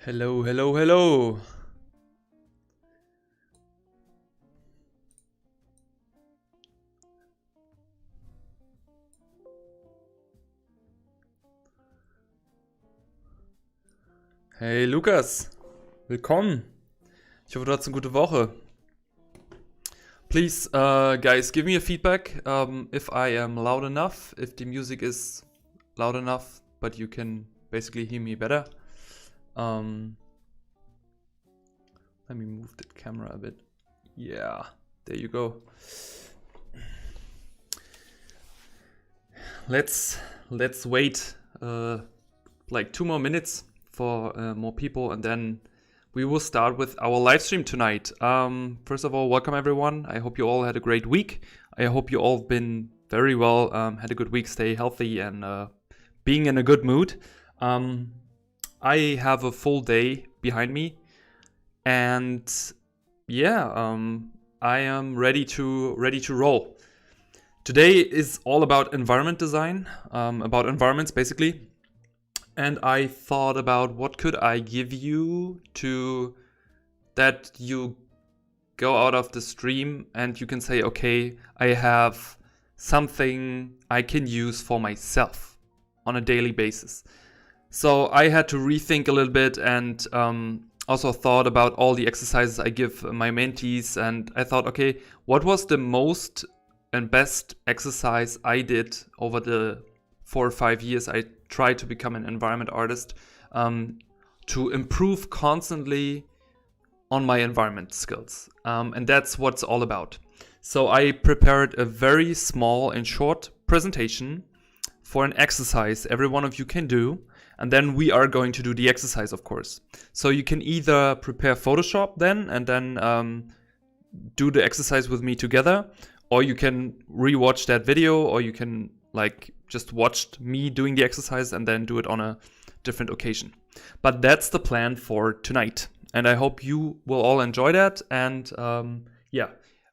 Hello, hello, hello. Hey Lukas, willkommen. Ich hoffe, du hattest eine gute Woche. Please, guys, give me a feedback if I am loud enough, if the music is loud enough, but you can basically hear me better. Let me move the camera a bit. Yeah, there you go. Let's wait like 2 more minutes for more people, and then we will start with our live stream tonight. First of all, welcome everyone. I hope you all had a great week. I hope you all been very well, had a good week, stay healthy, and being in a good mood. I have a full day behind me, and yeah, I am ready to roll. Today is all about environment design, about environments basically. And I thought about what could I give you to that you go out of the stream and you can say, okay, I have something I can use for myself on a daily basis. So I had to rethink a little bit and also thought about all the exercises I give my mentees. And I thought, okay, what was the most and best exercise I did over the 4 or 5 years I tried to become an environment artist, to improve constantly on my environment skills. And that's what it's all about. So I prepared a very small and short presentation for an exercise every one of you can do. And then we are going to do the exercise, of course. So you can either prepare Photoshop then and then do the exercise with me together, or you can rewatch that video, or you can like just watch me doing the exercise and then do it on a different occasion. But that's the plan for tonight. And I hope you will all enjoy that. And yeah,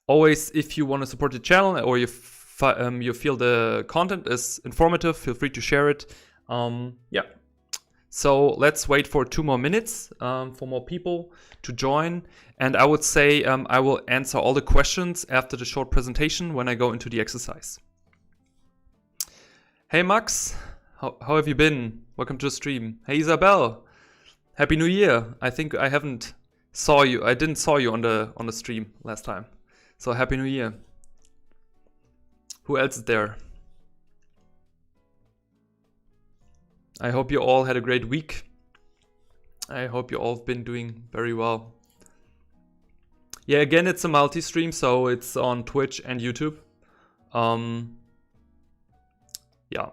always, if you want to support the channel or you feel the content is informative, feel free to share it. Yeah. So let's wait for 2 more minutes for more people to join. And I would say I will answer all the questions after the short presentation when I go into the exercise. Hey Max, how have you been? Welcome to the stream. Hey Isabel, Happy New Year. I think I didn't saw you on the stream last time. So Happy New Year. Who else is there? I hope you all had a great week. I hope you all have been doing very well. Yeah, again, it's a multi-stream, so it's on Twitch and YouTube. Yeah.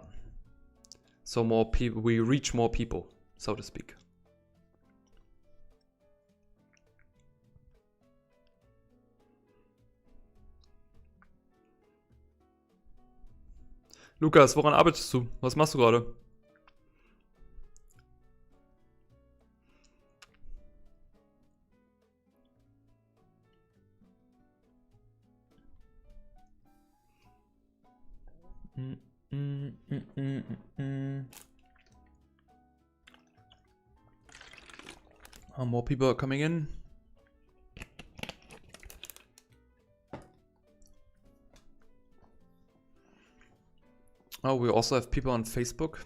So more people, we reach more people, so to speak. Lukas, woran arbeitest du? Was machst du gerade? More people are coming in. Oh, we also have people on Facebook.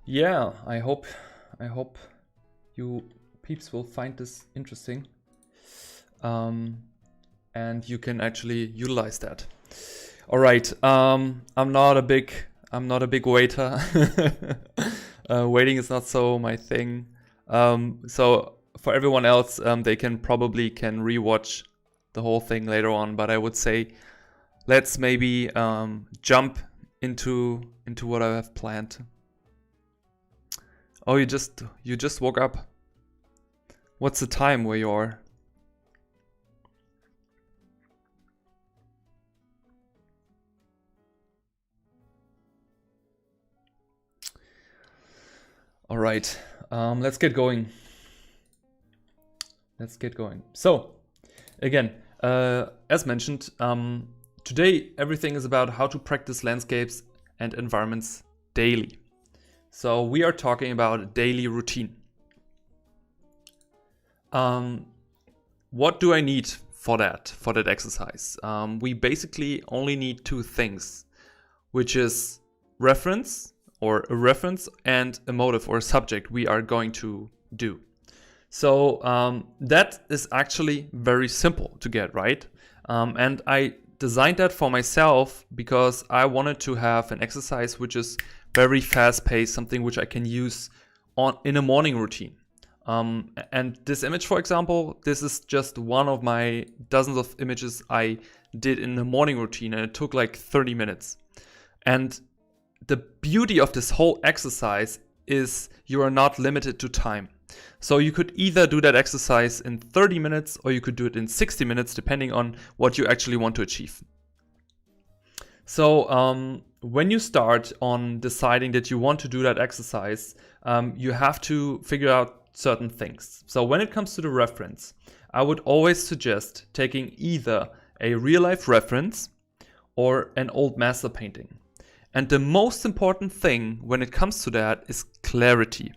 Yeah, I hope you peeps will find this interesting, and you can actually utilize that. All right, I'm not a big waiter. Waiting is not so my thing. So for everyone else, they can rewatch the whole thing later on. But I would say let's maybe jump into what I have planned. Oh, you just woke up. What's the time where you are? All right, let's get going. let's get going. So again, as mentioned, today everything is about how to practice landscapes and environments daily. So we are talking about a daily routine. What do I need for that exercise? We basically only need two things, which is reference or a reference and a motive or a subject we are going to do. So that is actually very simple to get right. And I designed that for myself because I wanted to have an exercise which is very fast paced, something which I can use in a morning routine. And this image, for example, this is just one of my dozens of images I did in the morning routine, and it took like 30 minutes. And the beauty of this whole exercise is you are not limited to time. So you could either do that exercise in 30 minutes or you could do it in 60 minutes, depending on what you actually want to achieve. So when you start on deciding that you want to do that exercise, you have to figure out certain things. So when it comes to the reference, I would always suggest taking either a real-life reference or an old master painting. And the most important thing when it comes to that is clarity.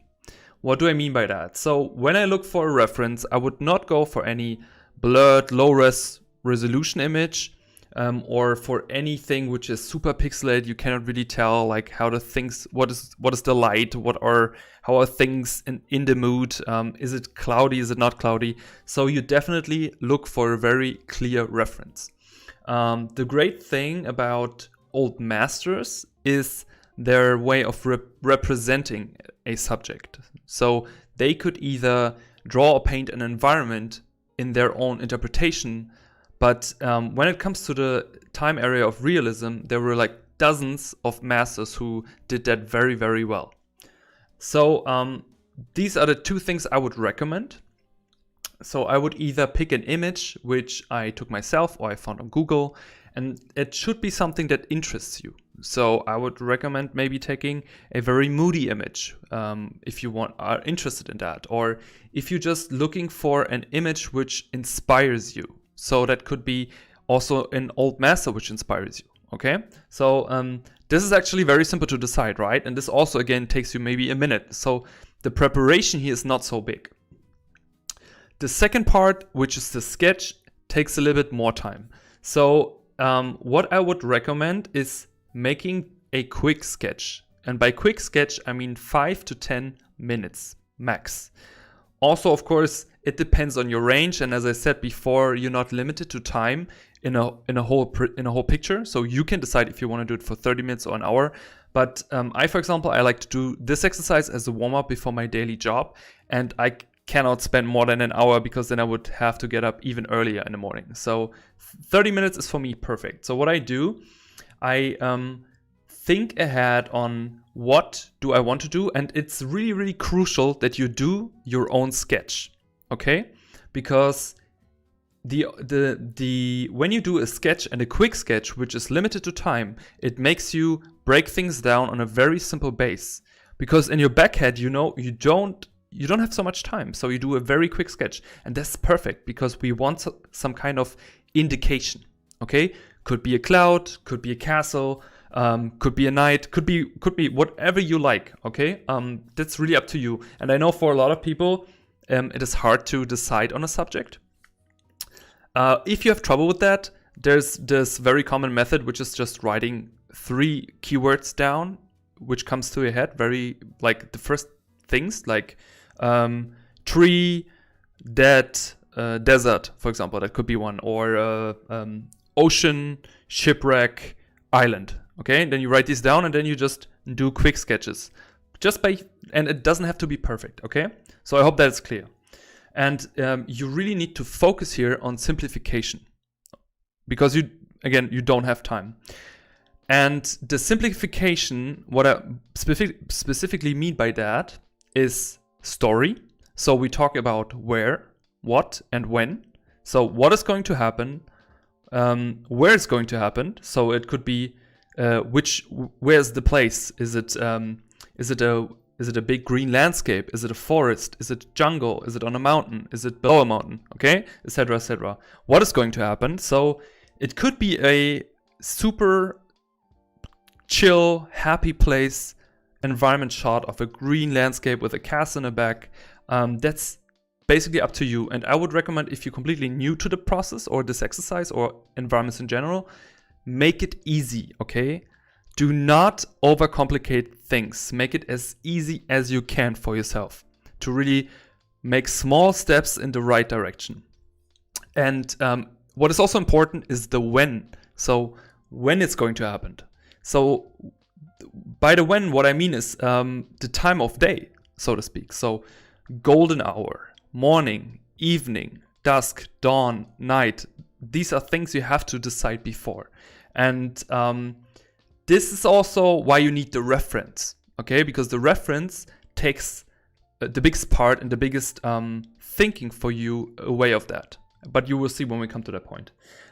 What do I mean by that? So when I look for a reference, I would not go for any blurred, low-res resolution image or for anything which is super pixelated. You cannot really tell like how the things, what is the light, how are things in the mood, is it cloudy, is it not cloudy? So you definitely look for a very clear reference. The great thing about old masters is their way of representing a subject. So they could either draw or paint an environment in their own interpretation, but when it comes to the time area of realism, there were like dozens of masters who did that very, very well. So these are the two things I would recommend. So I would either pick an image which I took myself or I found on Google, and it should be something that interests you. So I would recommend maybe taking a very moody image if you are interested in that, or if you're just looking for an image which inspires you. So that could be also an old master which inspires you. Okay, so this is actually very simple to decide, right? And this also again takes you maybe a minute. So the preparation here is not so big. The second part, which is the sketch, takes a little bit more time. So what I would recommend is making a quick sketch. And by quick sketch, I mean 5 to 10 minutes max. Also, of course, it depends on your range. And as I said before, you're not limited to time in a whole picture. So you can decide if you want to do it for 30 minutes or an hour. But for example, I like to do this exercise as a warm-up before my daily job. And I cannot spend more than an hour because then I would have to get up even earlier in the morning. So 30 minutes is for me perfect. So what I do, I think ahead on what do I want to do, and it's really, really crucial that you do your own sketch, okay? Because when you do a sketch and a quick sketch, which is limited to time, it makes you break things down on a very simple base. Because in your back head, you know, you don't have so much time, so you do a very quick sketch, and that's perfect because we want some kind of indication, okay? Could be a cloud, could be a castle, could be a night, could be whatever you like, okay? That's really up to you. And I know for a lot of people, it is hard to decide on a subject. If you have trouble with that, there's this very common method, which is just writing 3 keywords down, which comes to your head, very like the first things like tree, dead, desert, for example. That could be one, or ocean, shipwreck, island. Okay, and then you write these down and then you just do quick sketches. And it doesn't have to be perfect, okay? So I hope that's clear. And you really need to focus here on simplification because you don't have time. And the simplification, what I specifically mean by that is story. So we talk about where, what, and when. So what is going to happen, where it's going to happen. So it could be where's the place? Is it a Is it a big green landscape? Is it a forest? Is it a jungle? Is it on a mountain? Is it below a mountain? Okay, etc., etc. What is going to happen? So it could be a super chill, happy place environment shot of a green landscape with a castle in the back. That's basically up to you. And I would recommend, if you're completely new to the process or this exercise or environments in general, make it easy, okay? Do not overcomplicate things. Make it as easy as you can for yourself to really make small steps in the right direction. And what is also important is the when. So when it's going to happen. So by the when, what I mean is the time of day, so to speak. So golden hour, morning, evening, dusk, dawn, night. These are things you have to decide before. And this is also why you need the reference, okay? Because the reference takes the biggest part and the biggest thinking for you away of that. But you will see when we come to that point.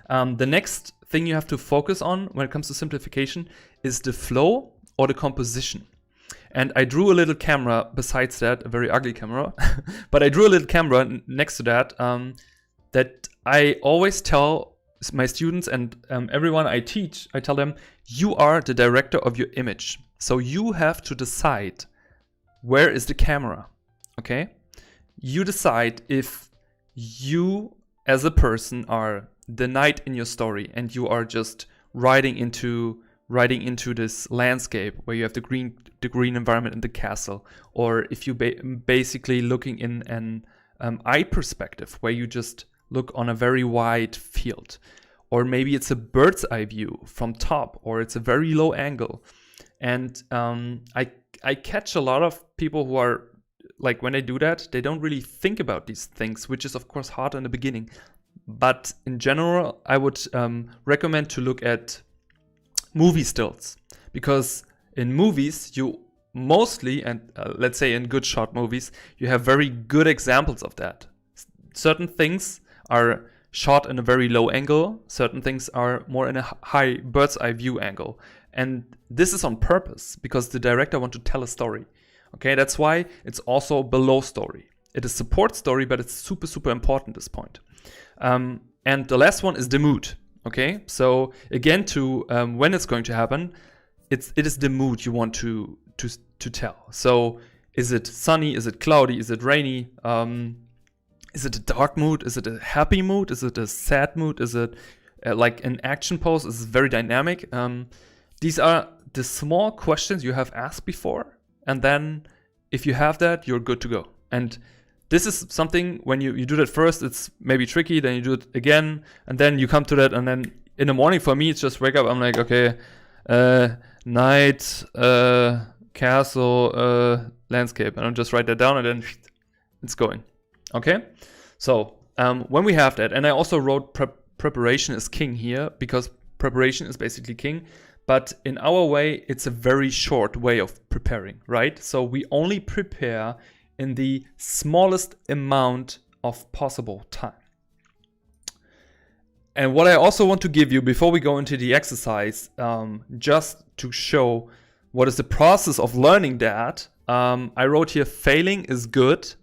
The next thing you have to focus on when it comes to simplification is the flow or the composition. And I drew a little camera besides that, a very ugly camera, but I drew a little camera next to that that I always tell my students and everyone I teach, I tell them, you are the director of your image. So you have to decide where is the camera, okay? You decide if you as a person are the knight in your story and you are just riding into this landscape where you have the green environment in the castle, or if you basically looking in an eye perspective where you just look on a very wide field, or maybe it's a bird's eye view from top, or it's a very low angle. And I catch a lot of people who are like, when they do that, they don't really think about these things, which is of course hard in the beginning. But in general, I would recommend to look at movie stills, because in movies you mostly, and let's say in good short movies, you have very good examples of that. Certain things are shot in a very low angle, certain things are more in a high bird's eye view angle. And this is on purpose because the director wants to tell a story. Okay, that's why it's also below story. It is support story, but it's super, super important at this point. And the last one is the mood. Okay, so again, to when it's going to happen, it is the mood you want to tell. So is it sunny? Is it cloudy? Is it rainy? Is it a dark mood? Is it a happy mood? Is it a sad mood? Is it like an action pose? Is it very dynamic? These are the small questions you have asked before, and then if you have that, you're good to go. And this is something, when you do that first, it's maybe tricky, then you do it again, and then you come to that, and then in the morning for me, it's just wake up, I'm like, okay, night, castle, landscape, and I'll just write that down, and then it's going. Okay? So, when we have that, and I also wrote preparation is king here, because preparation is basically king, but in our way, it's a very short way of preparing, right? So we only prepare in the smallest amount of possible time. And what I also want to give you before we go into the exercise, just to show what is the process of learning that, I wrote here, failing is good,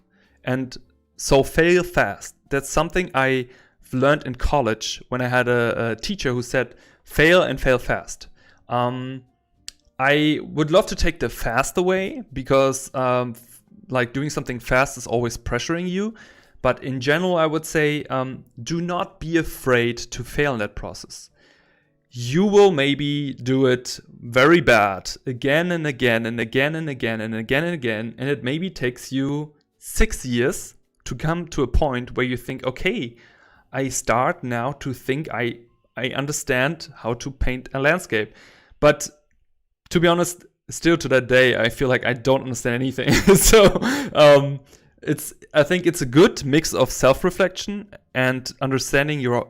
and so fail fast. That's something I've learned in college when I had a teacher who said, fail and fail fast. I would love to take the fast away, because like doing something fast is always pressuring you. But in general, I would say, do not be afraid to fail in that process. You will maybe do it very bad again and again and again and again and again and again. And it maybe takes you 6 years to come to a point where you think, okay, I start now to think I understand how to paint a landscape. But to be honest, still to that day, I feel like I don't understand anything. So I think it's a good mix of self-reflection and understanding your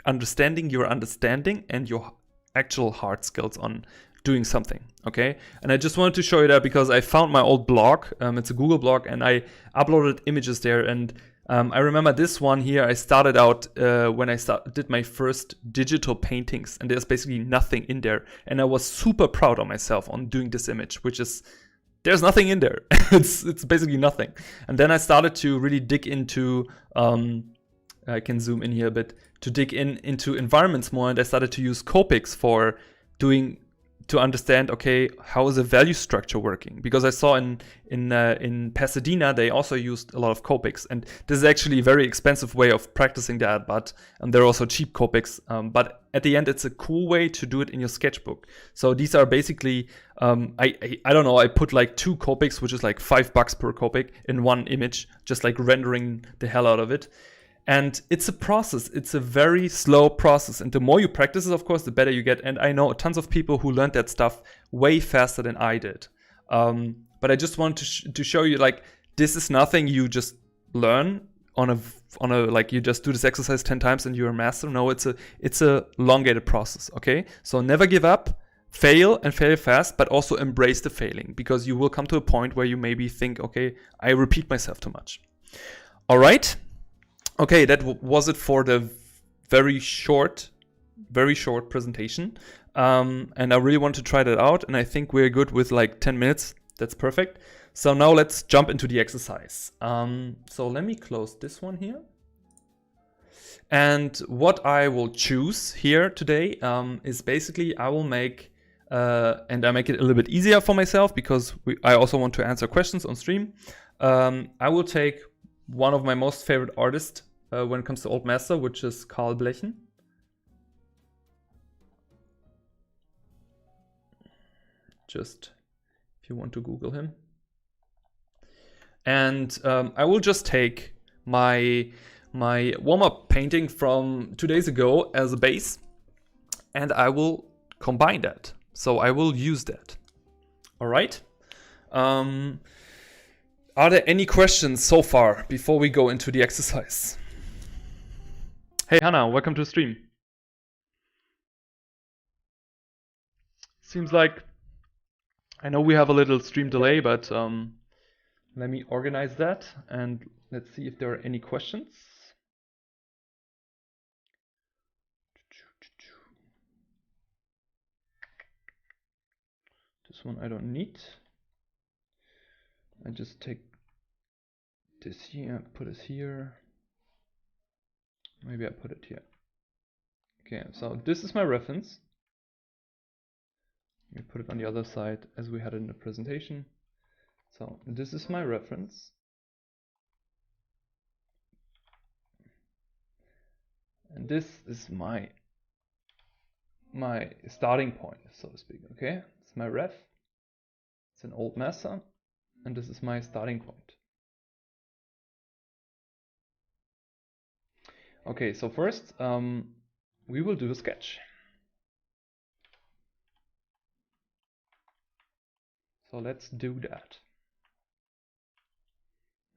understanding and your actual hard skills on doing something. Okay, and I just wanted to show you that because I found my old blog. It's a Google blog, and I uploaded images there. And I remember this one here. I started out when I did my first digital paintings, and there's basically nothing in there. And I was super proud of myself on doing this image, which is there's nothing in there. it's basically nothing. And then I started to really dig into, I can zoom in here a bit, to dig into environments more, and I started to use Copics for to understand, okay, how is a value structure working? Because I saw in Pasadena they also used a lot of Copics, and this is actually a very expensive way of practicing that. But there are also cheap Copics. But at the end, it's a cool way to do it in your sketchbook. So these are basically, I don't know, I put like 2 Copics, which is like $5 per Copic in one image, just like rendering the hell out of it. And it's a process. It's a very slow process. And the more you practice it, of course, the better you get. And I know tons of people who learned that stuff way faster than I did. But I just want to show you, like, this is nothing you just learn on a like you just do this exercise 10 times and you're a master. No, it's a elongated process. Okay, so never give up. Fail and fail fast, but also embrace the failing, because you will come to a point where you maybe think, okay, I repeat myself too much. All right. Okay, that was it for the very short presentation. And I really want to try that out. And I think we're good with like 10 minutes. That's perfect. So now let's jump into the exercise. So let me close this one here. And what I will choose here today is basically I will make, and I make it a little bit easier for myself because I also want to answer questions on stream. I will take one of my most favorite artists when it comes to Old Master, which is Karl Blechen. Just if you want to Google him. And I will just take my warm-up painting from 2 days ago as a base, and I will combine that. So I will use that. All right. Are there any questions so far before we go into the exercise? Hey Hannah, welcome to the stream. Seems like, I know we have a little stream delay, but let me organize that and let's see if there are any questions. This one I don't need. I just take this here, put it here. Maybe I put it here. Okay, so this is my reference. We put it on the other side as we had it in the presentation. So this is my reference. And this is my starting point, so to speak. Okay, it's my ref. It's an Old Master, and this is my starting point. Okay, so first we will do a sketch. So let's do that.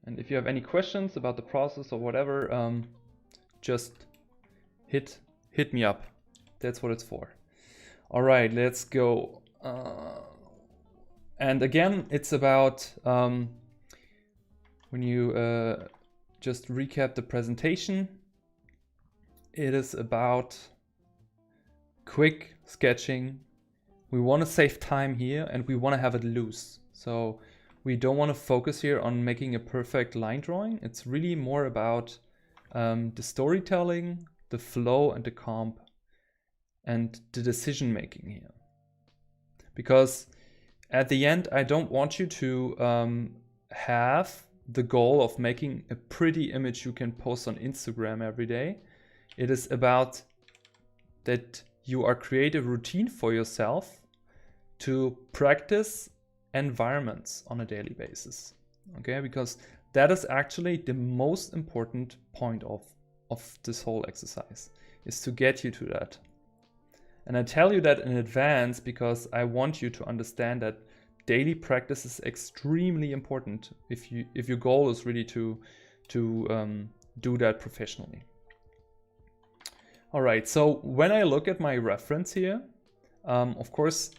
And if you have any questions about the process or whatever, just hit me up. That's what it's for. All right, let's go. And again, it's about when you just recap the presentation. It is about quick sketching. We want to save time here and we want to have it loose. So we don't want to focus here on making a perfect line drawing. It's really more about the storytelling, the flow and the comp and the decision making here. Because at the end, I don't want you to have the goal of making a pretty image you can post on Instagram every day. It is about that you are create a routine for yourself to practice environments on a daily basis. Okay, because that is actually the most important point of this whole exercise, is to get you to that. And I tell you that in advance because I want you to understand that daily practice is extremely important if your goal is really to do that professionally. All right, so when I look at my reference here, of course,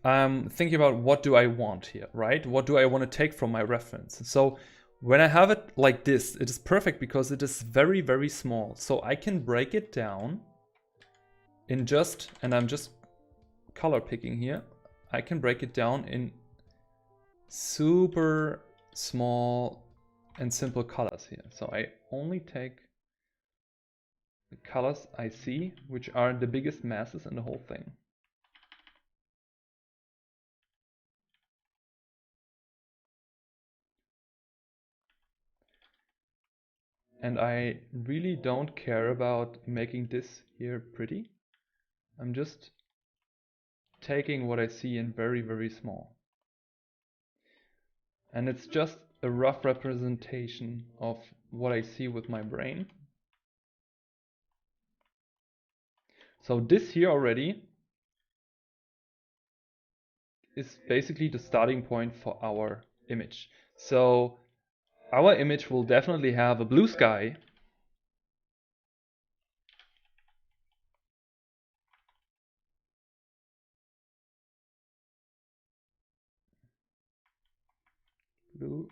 I'm thinking about what do I want here, right? What do I want to take from my reference? So when I have it like this, it is perfect because it is very, very small. So I can break it down in and I'm just color picking here. I can break it down in super small and simple colors here. So I only take the colors I see, which are the biggest masses in the whole thing. And I really don't care about making this here pretty. I'm just taking what I see in very, very small. And it's just a rough representation of what I see with my brain. So this here already is basically the starting point for our image. So our image will definitely have a blue sky. Blue,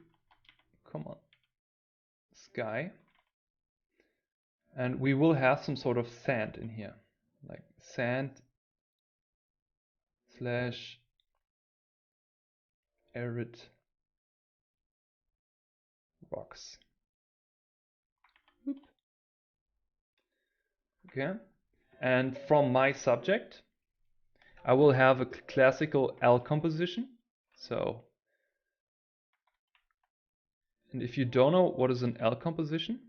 come on, sky. And we will have some sort of sand in here, like sand slash arid rocks. Okay, and from my subject, I will have a classical L composition. So, and if you don't know what is an L composition,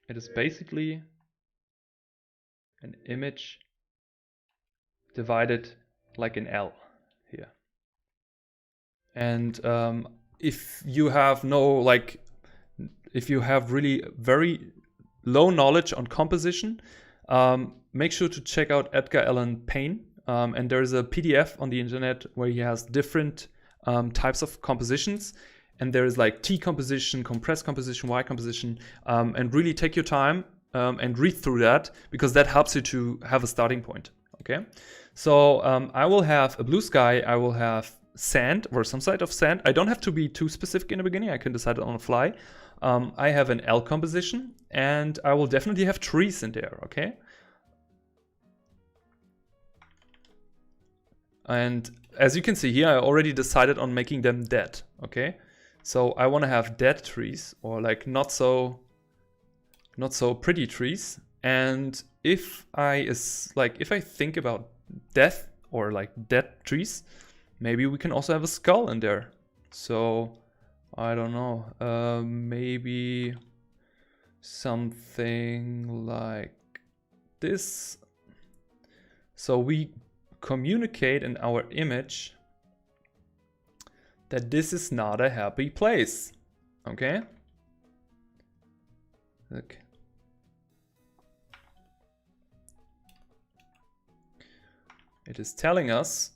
it is basically an image divided like an L here. And if you have if you have really very low knowledge on composition, make sure to check out Edgar Allan Payne. And there's a PDF on the internet where he has different types of compositions. And there is like T composition, compressed composition, Y composition. And really take your time and read through that, because that helps you to have a starting point. Okay, so I will have a blue sky, I will have sand or some sort of sand. I don't have to be too specific in the beginning, I can decide it on the fly. I have an L composition, and I will definitely have trees in there, okay? And as you can see here, I already decided on making them dead, okay? So I want to have dead trees, or like not so pretty trees. And if I think about death or like dead trees, maybe we can also have a skull in there. So I don't know, maybe something like this. So we communicate in our image that this is not a happy place. Okay? Look. It is telling us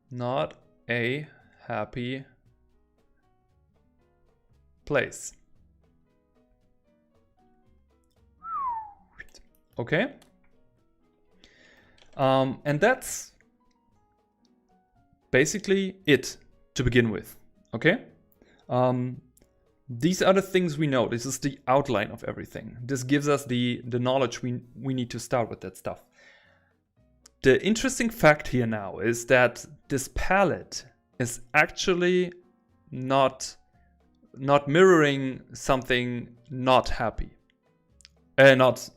not a happy place. Okay? And that's basically it to begin with. Okay? These are the things we know. This is the outline of everything. This gives us the knowledge we need to start with that stuff. The interesting fact here now is that this palette is actually not mirroring something not happy. Not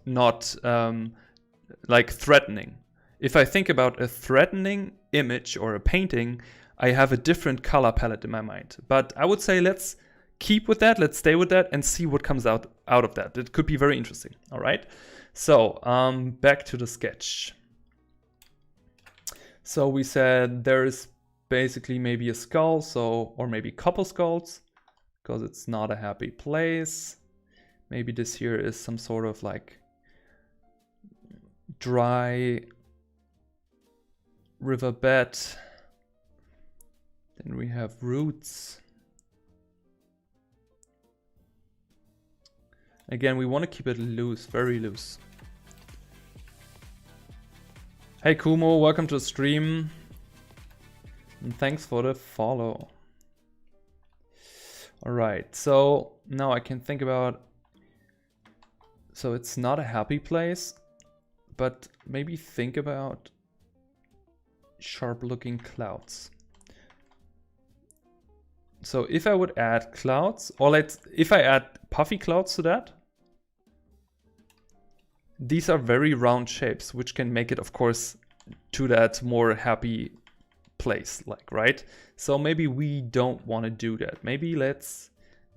like threatening. If I think about a threatening image or a painting, I have a different color palette in my mind. But I would say let's keep with that, let's stay with that and see what comes out of that. It could be very interesting, all right? So back to the sketch. So we said there is basically maybe a skull, or maybe a couple skulls, because it's not a happy place. Maybe this here is some sort of like dry riverbed. Then we have roots. Again, we want to keep it loose, very loose. Hey Kumo, welcome to the stream. And thanks for the follow. Alright, so now I can think about... So it's not a happy place, but maybe think about sharp looking clouds. So if I would add clouds, or if I add puffy clouds to that, these are very round shapes, which can make it, of course, to that more happy place, like, right? So maybe we don't want to do that. Maybe let's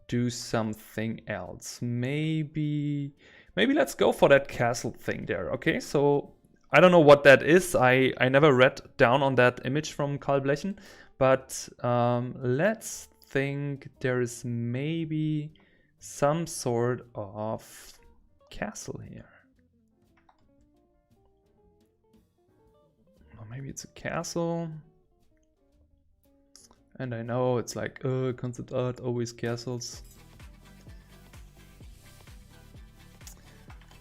do something else. Maybe let's go for that castle thing there. Okay, so I don't know what that is. I never read down on that image from Carl Blechen, but let's think there is maybe some sort of castle here. Or maybe it's a castle. And I know it's like, concept art, always castles.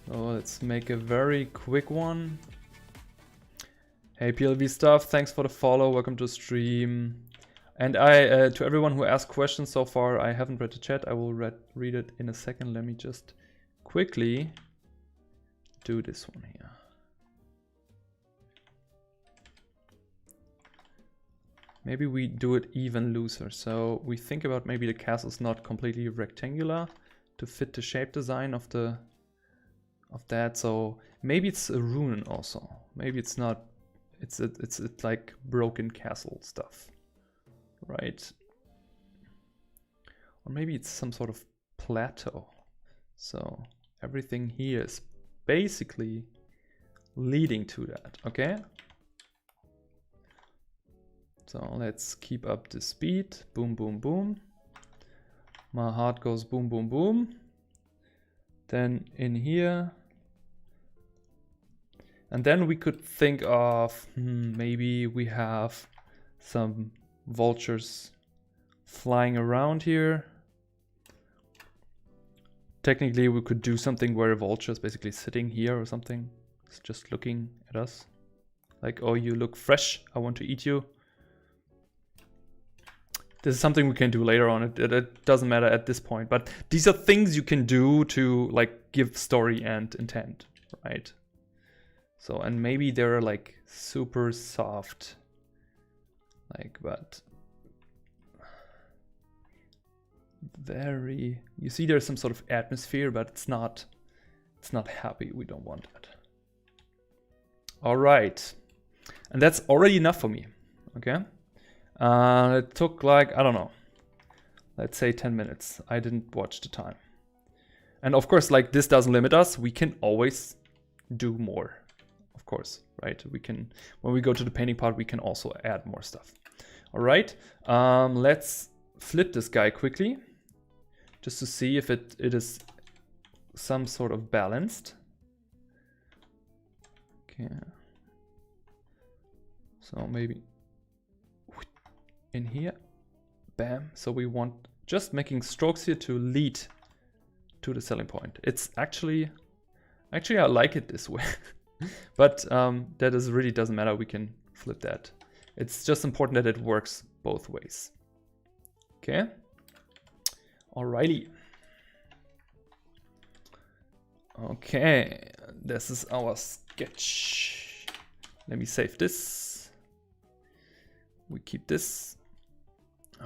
So let's make a very quick one. Hey PLV stuff, thanks for the follow, welcome to stream. And to everyone who asked questions so far, I haven't read the chat, I will read it in a second. Let me just quickly do this one here. Maybe we do it even looser. So we think about maybe the castle is not completely rectangular to fit the shape design of that. So maybe it's a ruin also. Maybe it's not. It's like broken castle stuff, right? Or maybe it's some sort of plateau. So everything here is basically leading to that. Okay. So let's keep up the speed. Boom, boom, boom. My heart goes boom, boom, boom. Then in here. And then we could think of maybe we have some vultures flying around here. Technically, we could do something where a vulture is basically sitting here or something. It's just looking at us. Like, oh, you look fresh. I want to eat you. This is something we can do later on. It doesn't matter at this point, but these are things you can do to like give story and intent, right? So, and maybe they're like super soft, like, but very, you see there's some sort of atmosphere, but it's not happy. We don't want that. All right. And that's already enough for me. Okay. It took like, I don't know, let's say 10 minutes. I didn't watch the time. And of course, like this doesn't limit us. We can always do more, of course, right? We can, when we go to the painting part, we can also add more stuff. All right, let's flip this guy quickly just to see if it is some sort of balanced. Okay. So maybe in here, bam. So we want just making strokes here to lead to the selling point. It's actually I like it this way, but that is really doesn't matter. We can flip that. It's just important that it works both ways. Okay. Alrighty. Okay, this is our sketch. Let me save this. We keep this.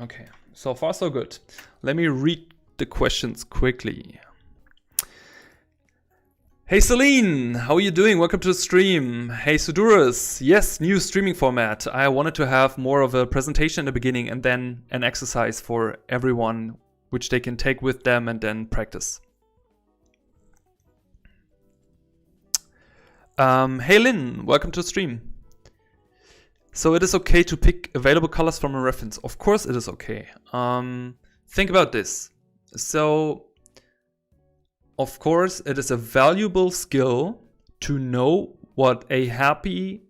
Okay, so far so good. Let me read the questions quickly. Hey Celine, how are you doing? Welcome to the stream. Hey Sudurus, yes, new streaming format. I wanted to have more of a presentation in the beginning and then an exercise for everyone, which they can take with them and then practice. Hey Lynn, welcome to the stream. So it is okay to pick available colors from a reference. Of course it is okay. Think about this. So, of course, it is a valuable skill to know what a happy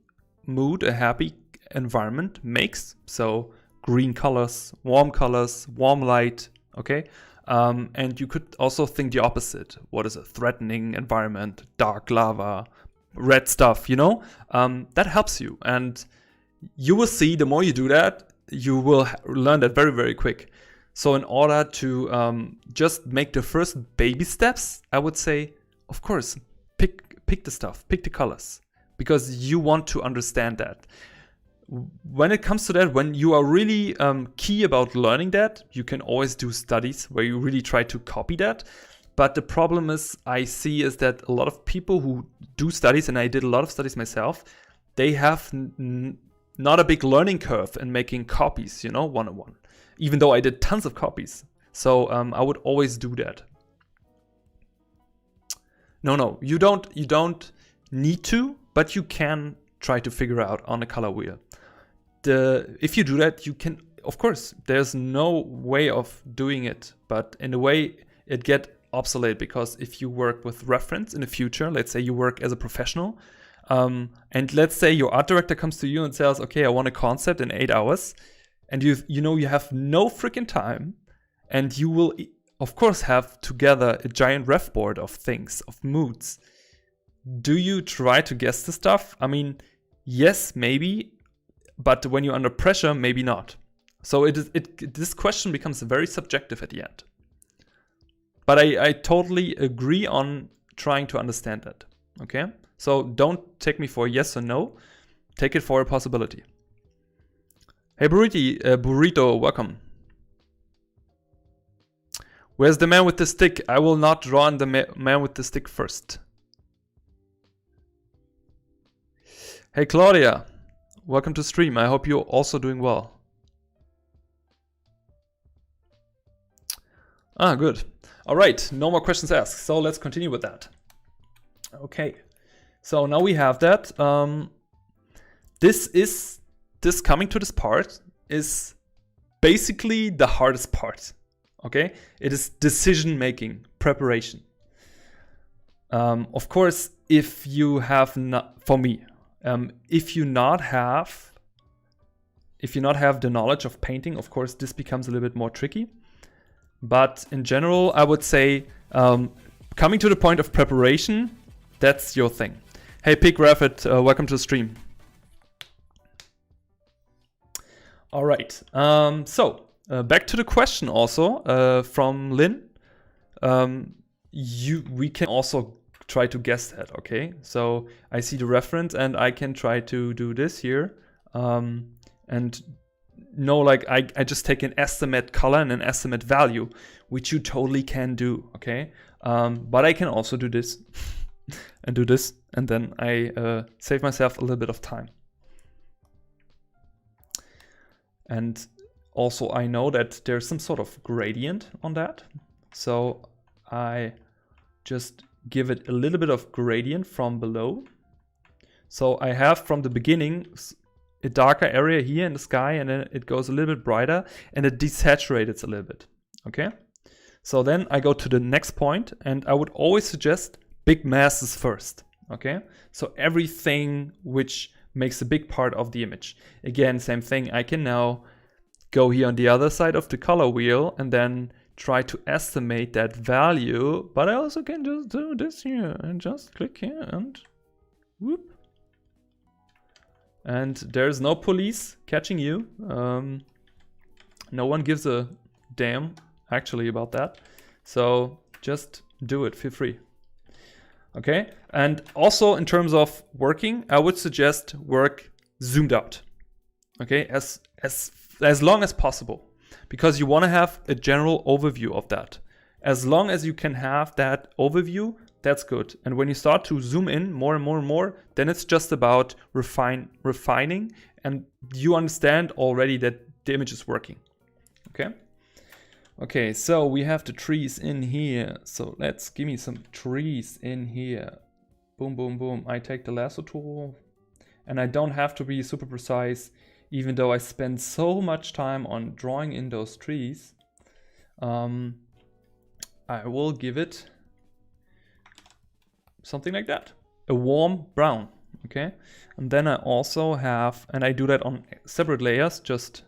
mood, a happy environment makes. So green colors, warm light, okay? And you could also think the opposite. What is a threatening environment, dark lava, red stuff, you know? That helps you. And you will see, the more you do that, you will learn that very, very quick. So in order to just make the first baby steps, I would say, of course, pick the stuff, pick the colors, because you want to understand that. when it comes to that, when you are really key about learning that, you can always do studies where you really try to copy that. But the problem I see is that a lot of people who do studies, and I did a lot of studies myself, they have not a big learning curve in making copies, one-on-one, even though I did tons of copies. So I would always do that. No, you don't need to, but you can try to figure out on a color wheel. If you do that, you can, of course, there's no way of doing it, but in a way it gets obsolete, because if you work with reference in the future, let's say you work as a professional, and let's say your art director comes to you and says, okay, I want a concept in 8 hours, and you have no freaking time, and you will of course have together a giant ref board of things, of moods. Do you try to guess the stuff? I mean, yes, maybe, but when you're under pressure, maybe not. So this question becomes very subjective at the end. But I totally agree on trying to understand that, okay? So don't take me for a yes or no. Take it for a possibility. Hey, Burrito, welcome. Where's the man with the stick? I will not draw on the man with the stick first. Hey, Claudia, welcome to stream. I hope you're also doing well. Ah, good. All right, no more questions asked. So let's continue with that. Okay, so now we have that. This coming to this part is basically the hardest part. Okay, it is decision making, preparation. Of course, if you have not, for me, if you not have the knowledge of painting, of course, this becomes a little bit more tricky. But in general, I would say coming to the point of preparation, that's your thing. Hey, Pig Raffit, welcome to the stream. All right, so back to the question also from Lynn. We can also try to guess that, okay? So I see the reference and I can try to do this here. And no, like I just take an estimate color and an estimate value, which you totally can do, okay? But I can also do this and do this, and then I save myself a little bit of time. And also I know that there's some sort of gradient on that. So I just give it a little bit of gradient from below. So I have from the beginning a darker area here in the sky, and then it goes a little bit brighter and it desaturates a little bit, okay? So then I go to the next point, and I would always suggest big masses first, okay? So everything which makes a big part of the image. Again, same thing, I can now go here on the other side of the color wheel and then try to estimate that value, but I also can just do this here and just click here and whoop. And there's no police catching you. No one gives a damn actually about that. So just do it, feel free. Okay, and also in terms of working, I would suggest work zoomed out. Okay, as long as possible, because you want to have a general overview of that. As long as you can have that overview, that's good. And when you start to zoom in more and more and more, then it's just about refining, and you understand already that the image is working. Okay. Okay, so we have the trees in here. So let's give me some trees in here. Boom, boom, boom. I take the lasso tool, and I don't have to be super precise, even though I spend so much time on drawing in those trees. I will give it something like that, a warm brown, okay? And then I also have, and I do that on separate layers just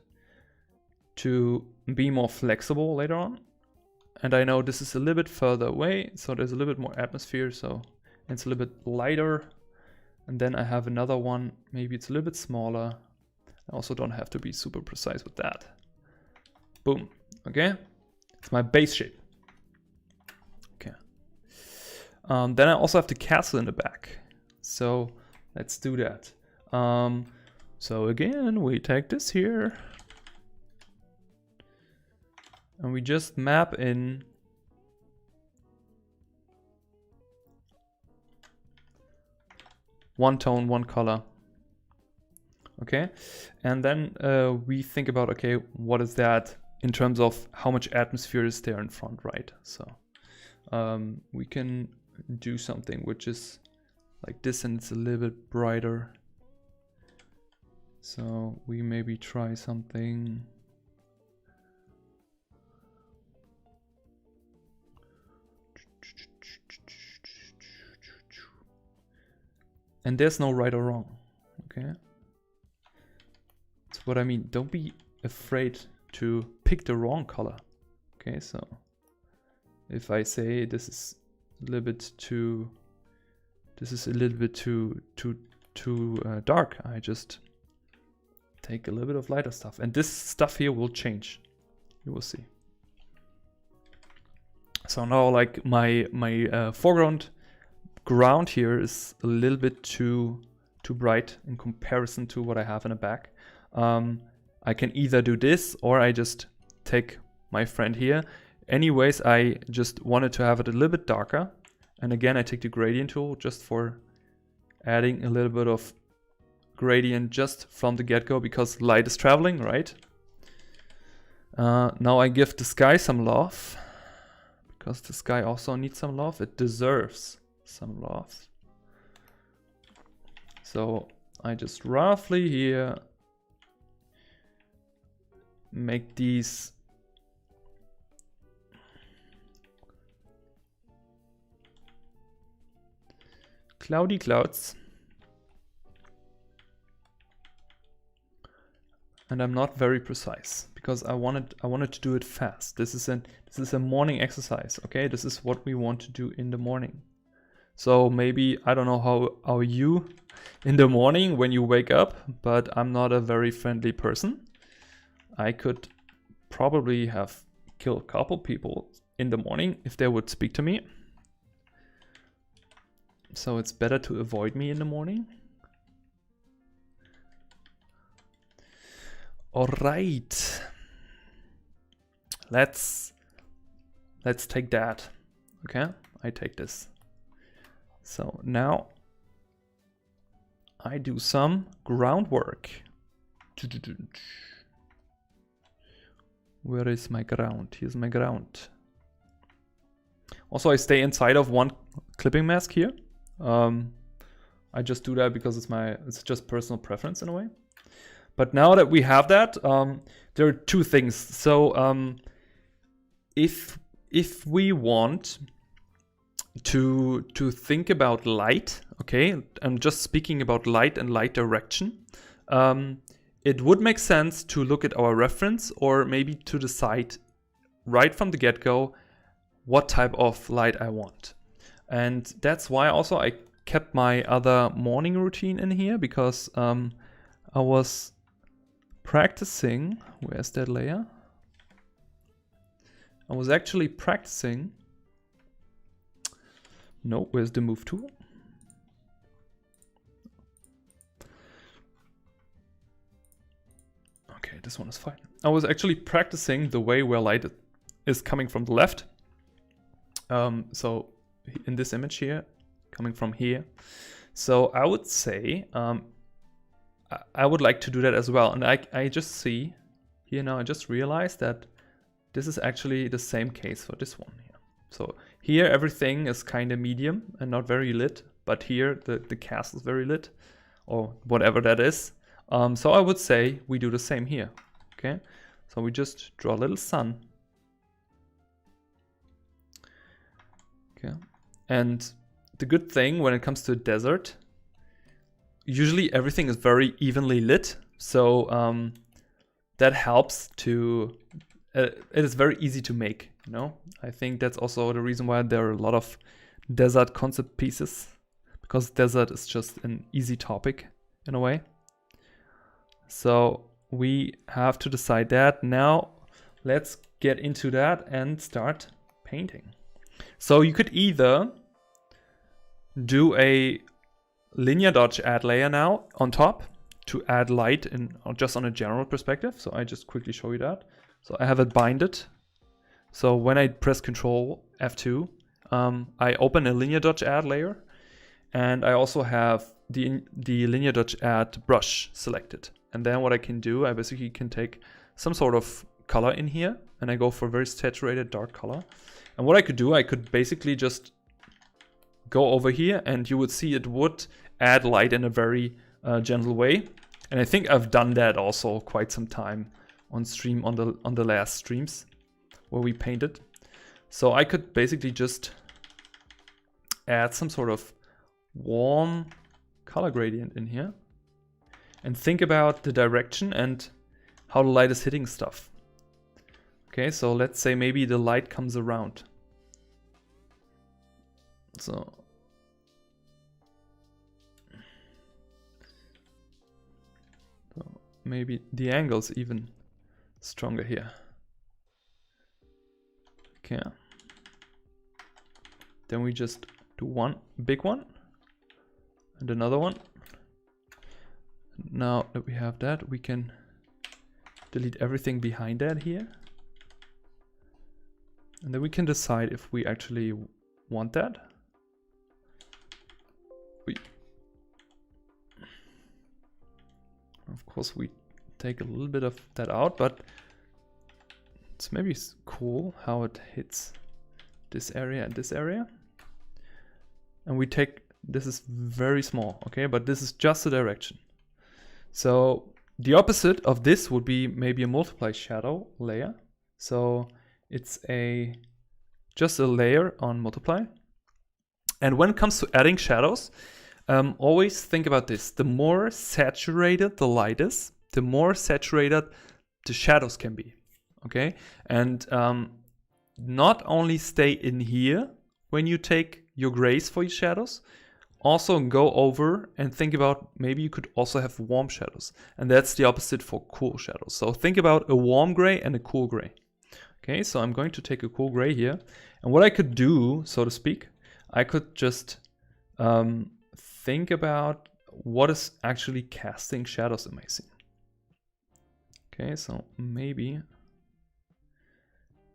to be more flexible later on. And I know this is a little bit further away, so there's a little bit more atmosphere, so it's a little bit lighter. And then I have another one, maybe it's a little bit smaller. I also don't have to be super precise with that. Boom, okay? It's my base shape. Okay. Then I also have the castle in the back. So let's do that. So again, we take this here and we just map in one tone, one color. Okay, and then we think about, okay, what is that in terms of how much atmosphere is there in front, right? So we can do something which is like this and it's a little bit brighter. So we maybe try something. And there's no right or wrong, okay? That's what I mean. Don't be afraid to pick the wrong color. Okay, so if I say this is a little bit too, dark, I just take a little bit of lighter stuff, and this stuff here will change. You will see. So now, like my foreground ground here is a little bit too bright in comparison to what I have in the back. I can either do this or I just take my friend here. Anyways, I just wanted to have it a little bit darker. And again, I take the gradient tool just for adding a little bit of gradient just from the get-go because light is traveling, right? Now I give the sky some love because the sky also needs some love. It deserves some love. So I just roughly here make these cloudy clouds, and I'm not very precise because I wanted to do it fast. This is a morning exercise, okay? This is what we want to do in the morning. So maybe, I don't know how are you in the morning when you wake up, but I'm not a very friendly person. I could probably have killed a couple people in the morning if they would speak to me. So it's better to avoid me in the morning. All right. Let's take that. Okay, I take this. So now I do some groundwork. Where is my ground? Here's my ground. Also, I stay inside of one clipping mask here. I just do that because it's just personal preference in a way. But now that we have that, there are two things. So if we want to think about light, okay, I'm just speaking about light and light direction, it would make sense to look at our reference or maybe to decide right from the get-go what type of light I want. And that's why also I kept my other morning routine in here, because I was practicing. Where's that layer? I was actually practicing. No, where's the move tool? Okay, this one is fine. I was actually practicing the way where light is coming from the left. So in this image here, coming from here. So I would say I would like to do that as well. And I just see here now, I just realized that this is actually the same case for this one here. So here everything is kind of medium and not very lit, but here the castle is very lit, or whatever that is. So I would say we do the same here, okay? So we just draw a little sun. Okay, and the good thing when it comes to a desert, usually everything is very evenly lit, so that helps to, it is very easy to make, you know? I think that's also the reason why there are a lot of desert concept pieces, because desert is just an easy topic in a way. So we have to decide that. Now let's get into that and start painting. So you could either do a linear dodge add layer now on top, to add light in just on a general perspective. So I just quickly show you that. So I have it binded. So when I press Control F2, I open a linear dodge add layer, and I also have the linear dodge add brush selected. And then what I can do, I basically can take some sort of color in here, and I go for a very saturated dark color. And what I could do, I could basically just go over here, and you would see it would add light in a very gentle way. And I think I've done that also quite some time on stream, on the last streams where we painted. So I could basically just add some sort of warm color gradient in here and think about the direction and how the light is hitting stuff. Okay, so let's say maybe the light comes around. So maybe the angle's even stronger here. Okay. Then we just do one big one and another one. Now that we have that, we can delete everything behind that here. And then we can decide if we actually want that. Of course, we take a little bit of that out, but it's maybe cool how it hits this area and this area. And we take, this is very small, okay, but this is just the direction. So the opposite of this would be maybe a multiply shadow layer. So it's just a layer on multiply. And when it comes to adding shadows, always think about this. The more saturated the light is, the more saturated the shadows can be, okay? And not only stay in here when you take your grays for your shadows, also go over and think about maybe you could also have warm shadows. And that's the opposite for cool shadows. So think about a warm gray and a cool gray. Okay, so I'm going to take a cool gray here. And what I could do, so to speak, I could just think about what is actually casting shadows in my scene. Okay, so maybe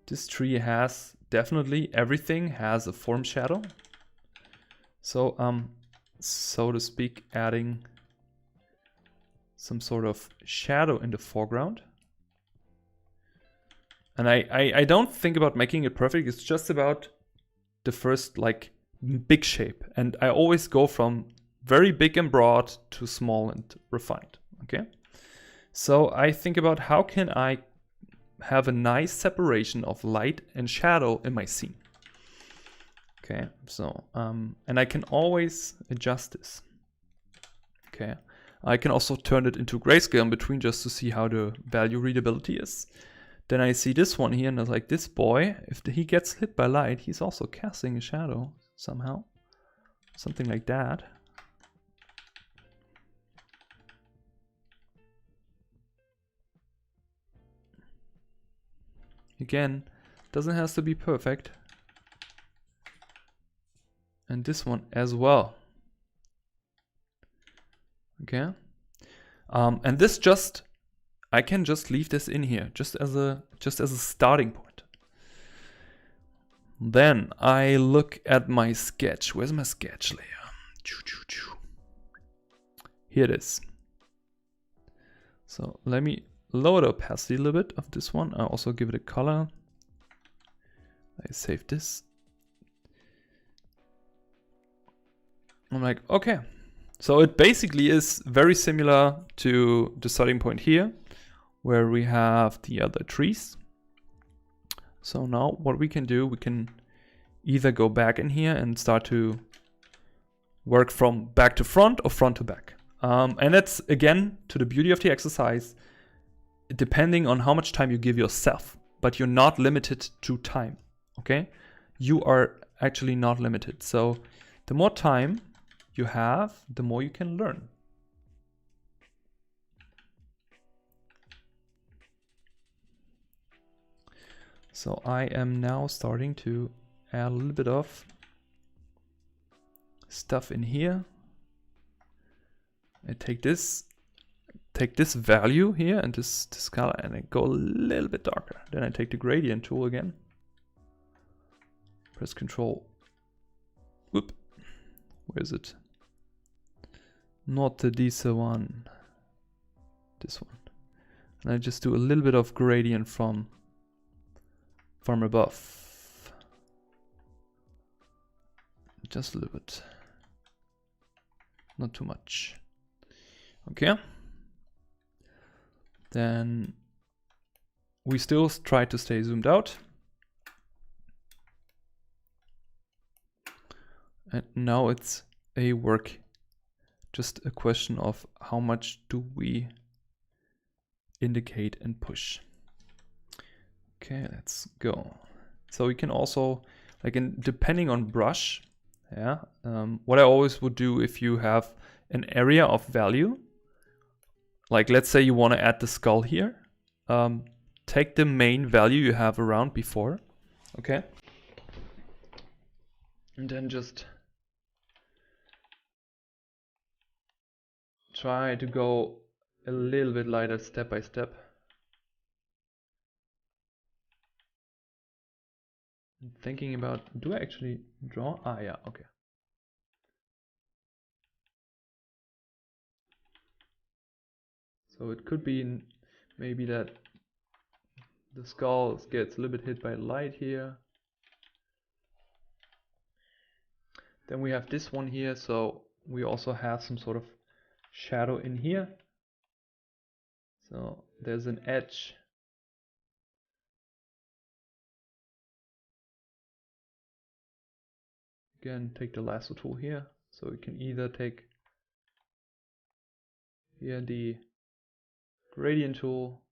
this tree has definitely everything has a form shadow. So so to speak, adding some sort of shadow in the foreground. And I don't think about making it perfect. It's just about the first like big shape. And I always go from very big and broad to small and refined. Okay. So I think about how can I have a nice separation of light and shadow in my scene. Okay. So, and I can always adjust this. Okay. I can also turn it into grayscale in between just to see how the value readability is. Then I see this one here and I was like, this boy, if he gets hit by light, he's also casting a shadow somehow. Something like that. Again, doesn't have to be perfect. And this one as well. Okay. And this just, I can just leave this in here just as a starting point. Then I look at my sketch. Where's my sketch layer? Here it is. So let me lower the opacity a little bit of this one. I also give it a color. I save this. I'm like, okay. So it basically is very similar to the starting point here, where we have the other trees. So now what we can do, we can either go back in here and start to work from back to front or front to back. And that's, again, to the beauty of the exercise, depending on how much time you give yourself, but you're not limited to time, okay? You are actually not limited. So the more time you have, the more you can learn. So I am now starting to add a little bit of stuff in here. I take this take this value here and this color and I go a little bit darker. Then I take the gradient tool again. Press Control. Whoop. Where is it? Not the this one. This one. And I just do a little bit of gradient from above. Just a little bit. Not too much. Okay. Then we still try to stay zoomed out. And now it's a work. Just a question of how much do we indicate and push. Okay, let's go. So we can also, like, depending on brush, yeah. What I always would do if you have an area of value, like let's say you want to add the skull here, take the main value you have around before, okay, and then just try to go a little bit lighter step by step. Thinking about, do I actually draw? Ah, yeah, okay. So it could be maybe that the skull gets a little bit hit by light here. Then we have this one here, so we also have some sort of shadow in here. So there's an edge. Again, take the lasso tool here. So we can either take here the gradient tool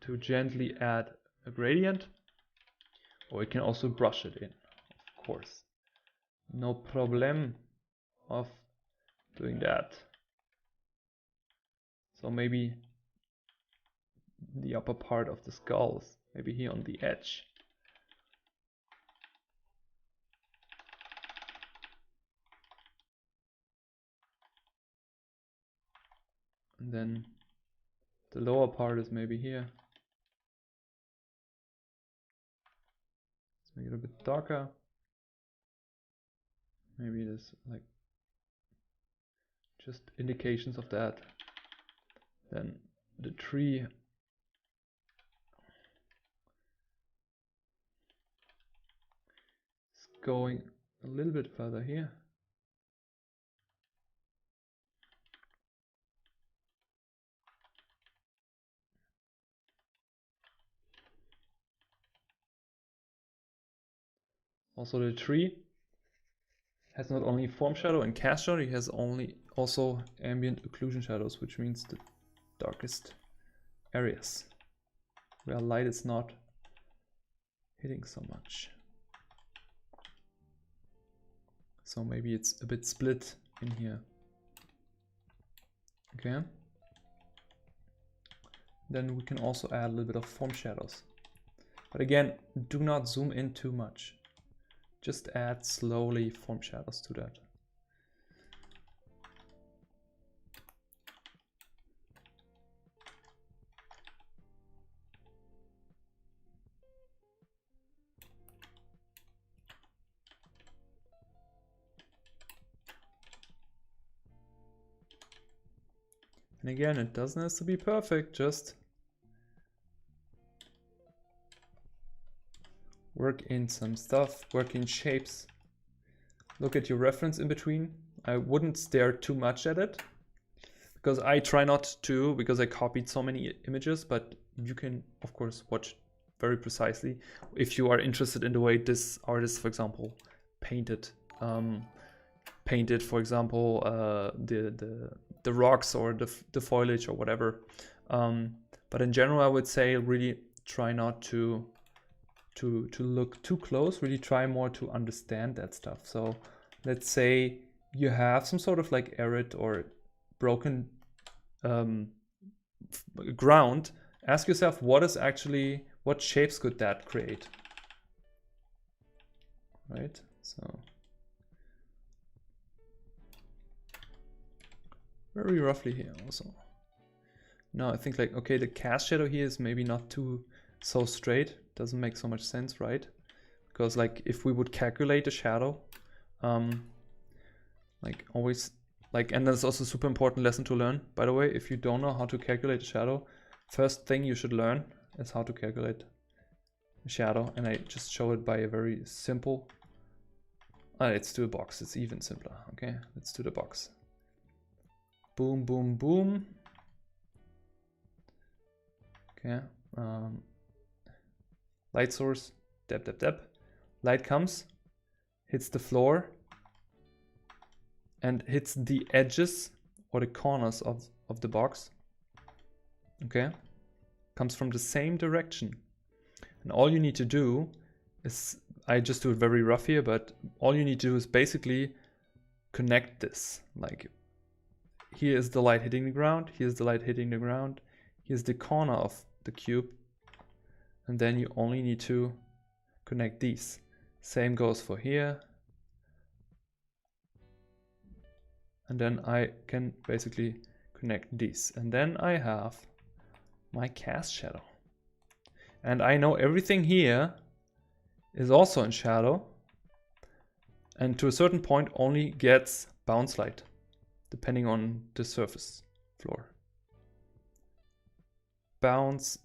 to gently add a gradient, or we can also brush it in, of course. No problem of doing that. So maybe the upper part of the skulls, maybe here on the edge. And then the lower part is maybe here. Let's make it a bit darker. Maybe there's like just indications of that. Then the tree is going a little bit further here. Also the tree has not only form shadow and cast shadow, it has also ambient occlusion shadows, which means the darkest areas where light is not hitting so much. So maybe it's a bit split in here. Okay. Then we can also add a little bit of form shadows. But again, do not zoom in too much. Just add slowly form shadows to that. And again, it doesn't have to be perfect, just work in some stuff, work in shapes. Look at your reference in between. I wouldn't stare too much at it, because I try not to, because I copied so many images, but you can, of course, watch very precisely if you are interested in the way this artist, for example, painted, for example, the rocks or the foliage or whatever. But in general, I would say really try not to look too close, really try more to understand that stuff. So let's say you have some sort of like arid or broken ground. Ask yourself, what shapes could that create? Right? So very roughly here also. No, I think like, okay, the cast shadow here is maybe not so straight. Doesn't make so much sense, right? Because like if we would calculate a shadow, like always, like, and that's also a super important lesson to learn, by the way. If you don't know how to calculate a shadow, first thing you should learn is how to calculate a shadow. And I just show it by a very simple, let's do a box. It's even simpler. Okay, let's do the box. Boom, boom, boom. Okay, light source, dep, dep, dep. Light comes, hits the floor, and hits the edges or the corners of the box. Okay, comes from the same direction. And all you need to do is, I just do it very rough here, but all you need to do is basically connect this. Like, here is the light hitting the ground, here's the light hitting the ground, here's the corner of the cube, and then you only need to connect these. Same goes for here. And then I can basically connect these. And then I have my cast shadow. And I know everything here is also in shadow. And to a certain point only gets bounce light, depending on the surface floor. Bounce,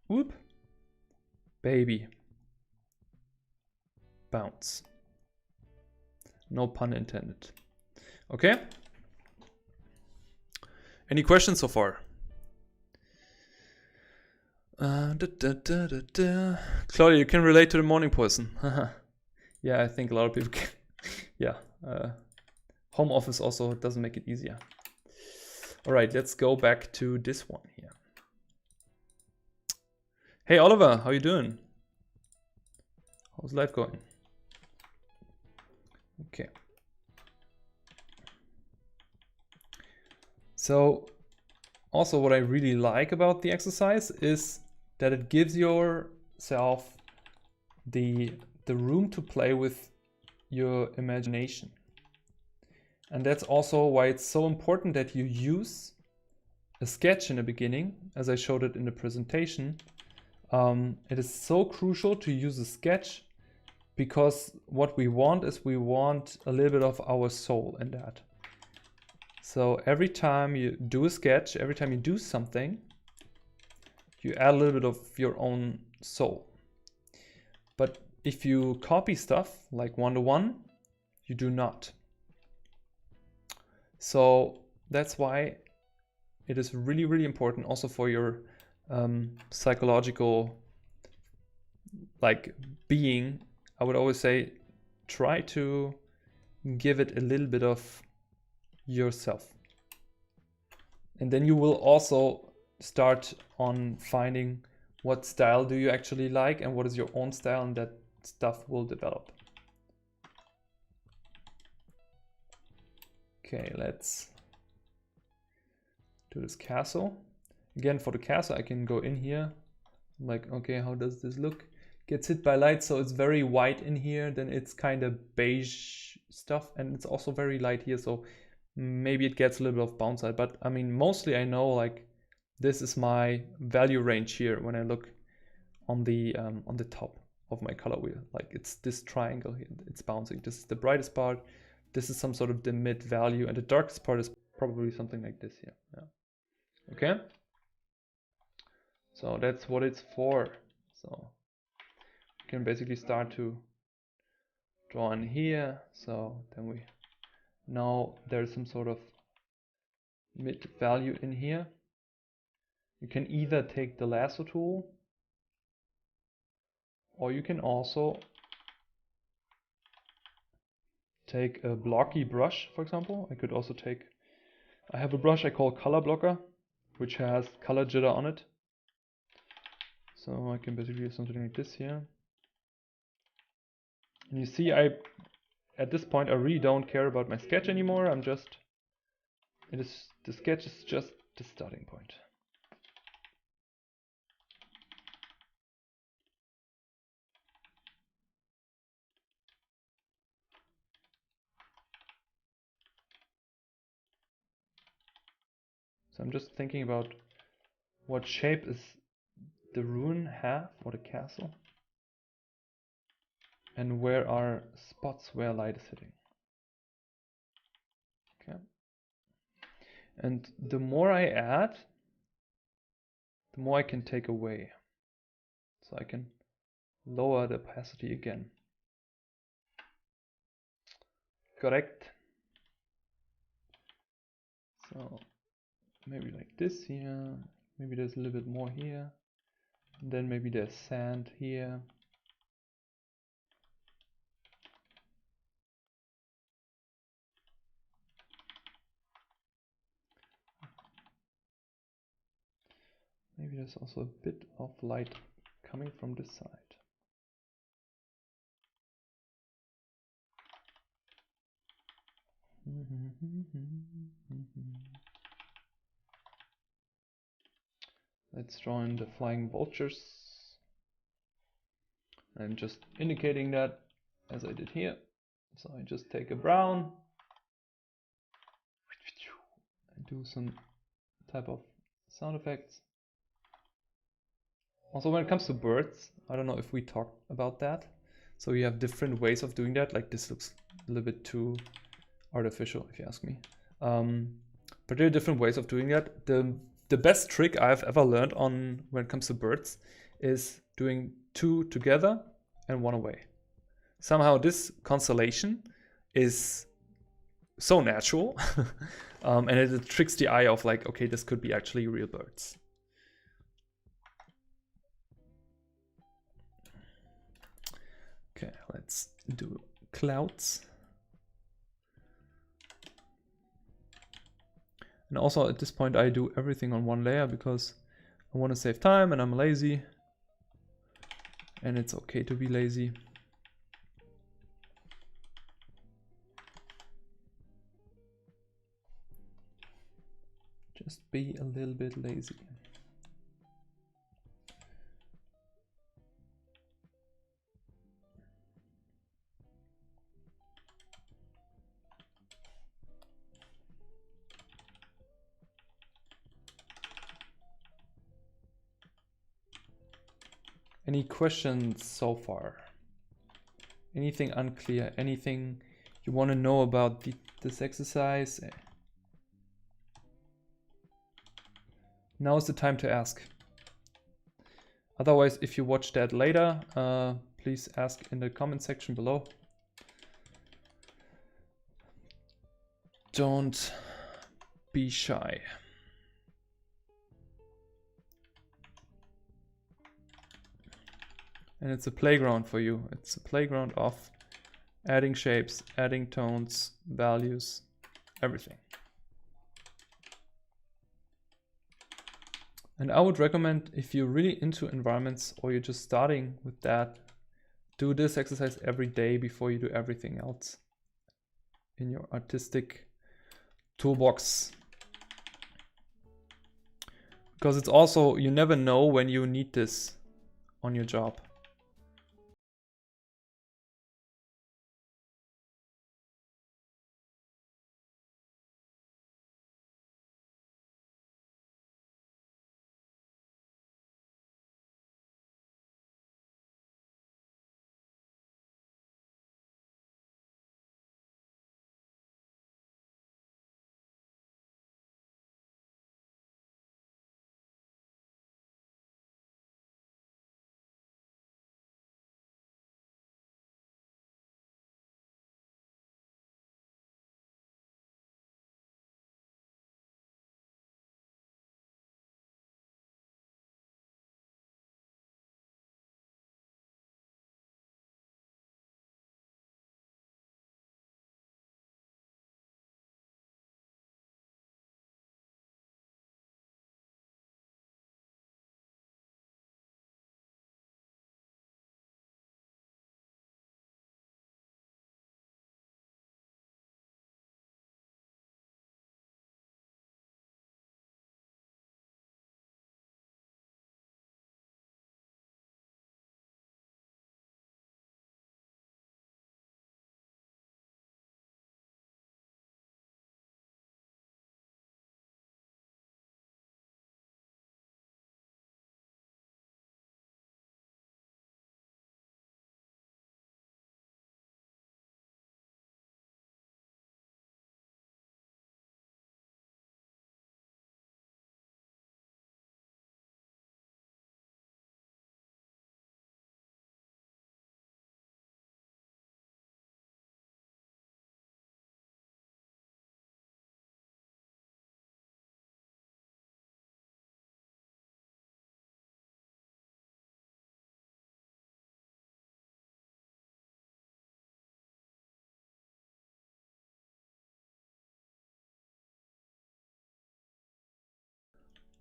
whoop, baby, bounce. No pun intended. Okay. Any questions so far? Claudia, you can relate to the morning person. Yeah, I think a lot of people can. Yeah. Home office also doesn't make it easier. All right, let's go back to this one here. Hey, Oliver, how you doing? How's life going? Okay. So also what I really like about the exercise is that it gives yourself the room to play with your imagination. And that's also why it's so important that you use a sketch in the beginning, as I showed it in the presentation. It is so crucial to use a sketch, because what we want is we want a little bit of our soul in that. So every time you do a sketch, every time you do something, you add a little bit of your own soul. But if you copy stuff like one-to-one, you do not. So that's why it is really, really important also for your psychological being. I would always say, try to give it a little bit of yourself. And then you will also start on finding what style do you actually like and what is your own style, and that stuff will develop. Okay, let's do this castle. Again, for the castle, I can go in here. I'm like, okay, how does this look? Gets hit by light, so it's very white in here, then it's kind of beige stuff, and it's also very light here, so maybe it gets a little bit of bounce light. But I mean, mostly I know like this is my value range here when I look on the top of my color wheel. Like, it's this triangle here, it's bouncing. This is the brightest part, this is some sort of the mid value, and the darkest part is probably something like this here. Yeah. Okay, so that's what it's for. So you can basically start to draw in here. So then we know there's some sort of mid value in here. You can either take the lasso tool, or you can also take a blocky brush, for example. I could also take, I have a brush I call Color Blocker, which has color jitter on it. So I can basically do something like this here. And you see, at this point, I really don't care about my sketch anymore. The sketch is just the starting point. So I'm just thinking about what shape is the ruin have, or the castle, and where are spots where light is hitting. Okay. And the more I add, the more I can take away. So I can lower the opacity again. Correct. So maybe like this here, maybe there's a little bit more here, and then maybe there's sand here. Maybe there's also a bit of light coming from this side. Let's draw in the flying vultures. I'm just indicating that as I did here. So I just take a brown and do some type of sound effects. Also, when it comes to birds, I don't know if we talked about that. So you have different ways of doing that. Like this looks a little bit too artificial, if you ask me. But there are different ways of doing that. The best trick I've ever learned on when it comes to birds is doing 2 together and 1 away. Somehow this constellation is so natural and it tricks the eye of like, okay, this could be actually real birds. Okay, let's do clouds. And also at this point I do everything on 1 layer because I want to save time and I'm lazy. And it's okay to be lazy. Just be a little bit lazy. Any questions so far? Anything unclear? Anything you want to know about this exercise? Now is the time to ask. Otherwise, if you watch that later, please ask in the comment section below. Don't be shy. And it's a playground for you. It's a playground of adding shapes, adding tones, values, everything. And I would recommend, if you're really into environments or you're just starting with that, do this exercise every day before you do everything else in your artistic toolbox. Because it's also, you never know when you need this on your job.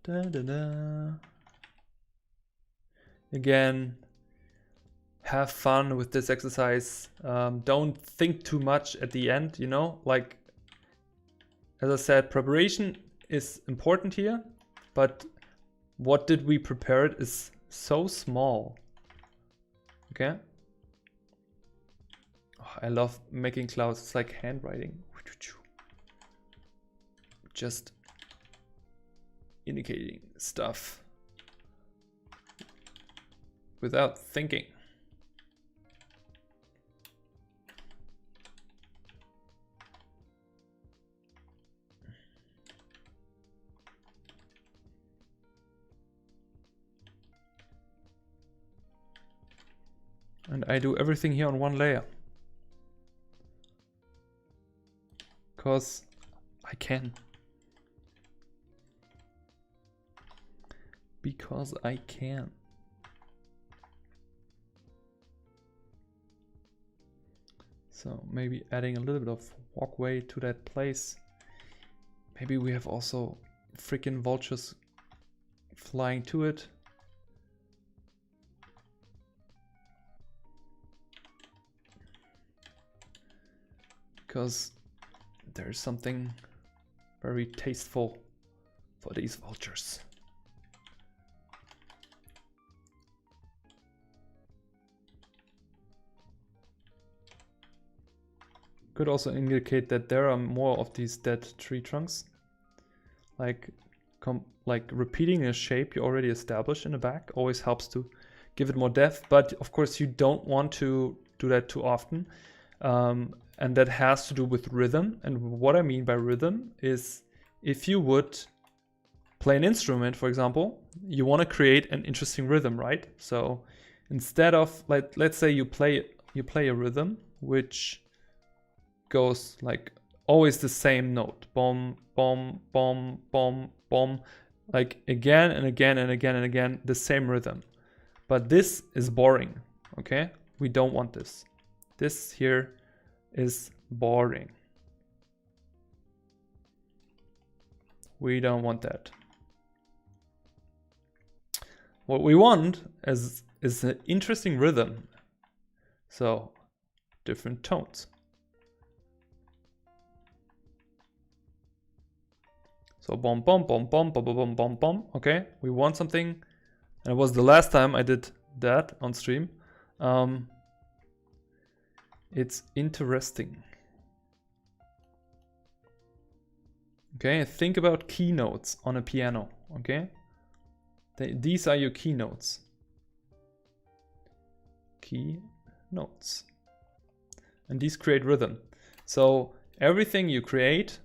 Da, da, da. Again, have fun with this exercise. Don't think too much at the end, you know, like, as I said, preparation is important here, but what did we prepare it is so small. Okay. Oh, I love making clouds. It's like handwriting. Just indicating stuff without thinking. And I do everything here on one layer. Because I can. Because I can. So maybe adding a little bit of walkway to that place. Maybe we have also freaking vultures flying to it. Because there's something very tasteful for these vultures. Could also indicate that there are more of these dead tree trunks. Like repeating a shape you already established in the back always helps to give it more depth, but of course you don't want to do that too often. And that has to do with rhythm. And what I mean by rhythm is if you would play an instrument, for example, you want to create an interesting rhythm, right? So instead of let's say you play a rhythm which goes like always the same note, bom, bom, bom, bom, bom, like again and again and again and again, the same rhythm. But this is boring, okay? We don't want this. This here is boring. We don't want that. What we want is an interesting rhythm. So different tones. So bom bom bom bom bom bom bom bom. Okay, we want something, and it was the last time I did that on stream. It's interesting. Okay, think about keynotes on a piano. Okay, these are your keynotes. Key notes, and these create rhythm. So everything you create,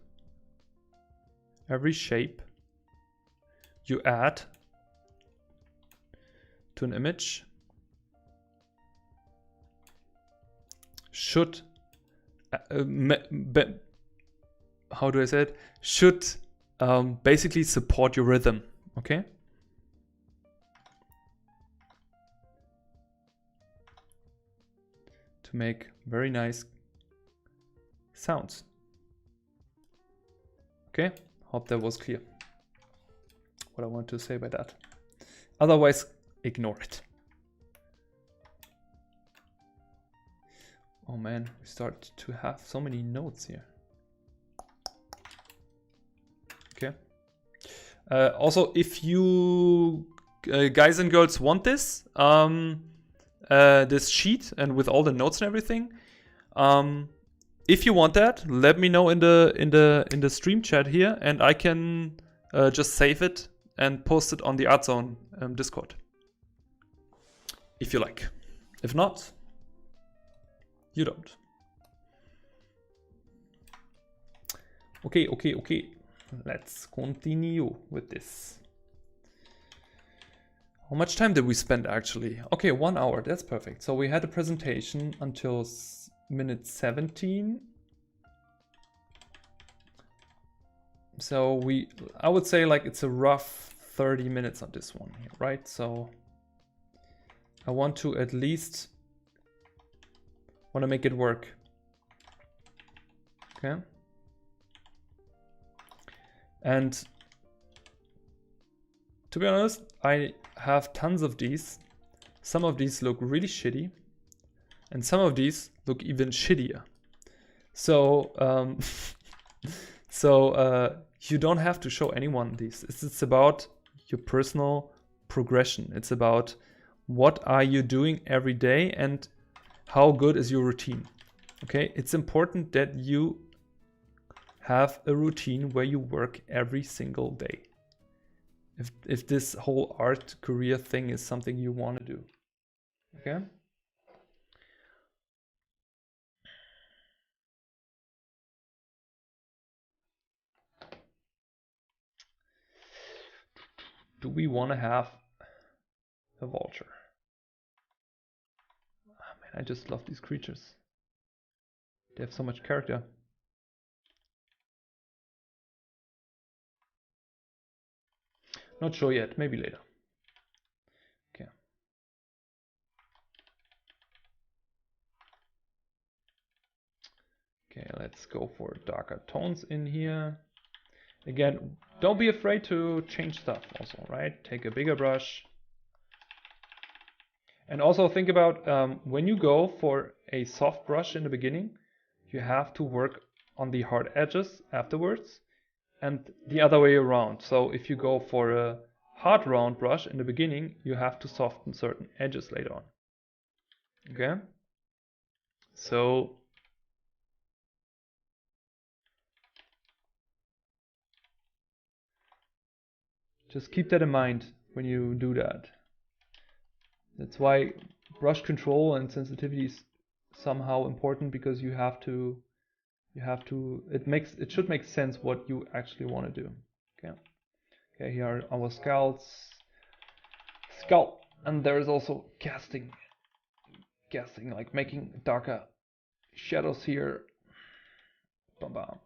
every shape you add to an image should, how do I say it? Should basically support your rhythm, okay? To make very nice sounds. Okay, hope that was clear what I want to say by that. Otherwise, ignore it. Oh man, we start to have so many notes here. Okay. Also, if you guys and girls want this, this sheet and with all the notes and everything, if you want that, let me know in the stream chat here, and I can just save it and post it on the ArtZone Discord, if you like. If not, you don't. Okay. Let's continue with this. How much time did we spend actually? Okay, 1 hour. That's perfect. So we had a presentation until minute 17. So I would say like it's a rough 30 minutes on this one here, right? So I want to at least make it work. Okay. And to be honest, I have tons of these. Some of these look really shitty, and some of these look even shittier. So, you don't have to show anyone these. It's about your personal progression. It's about what are you doing every day and how good is your routine. Okay, it's important that you have a routine where you work every single day. If this whole art career thing is something you want to do. Okay. Do we want to have a vulture? Oh, man, I just love these creatures. They have so much character. Not sure yet, maybe later. Okay. Okay, let's go for darker tones in here. Again, don't be afraid to change stuff also, right? Take a bigger brush. And also think about when you go for a soft brush in the beginning, you have to work on the hard edges afterwards, and the other way around. So if you go for a hard round brush in the beginning, you have to soften certain edges later on. Okay? So just keep that in mind when you do that. That's why brush control and sensitivity is somehow important, because you have to it should make sense what you actually want to do. Okay. Okay, here are our skull, and there is also casting, like making darker shadows here. Bam bam.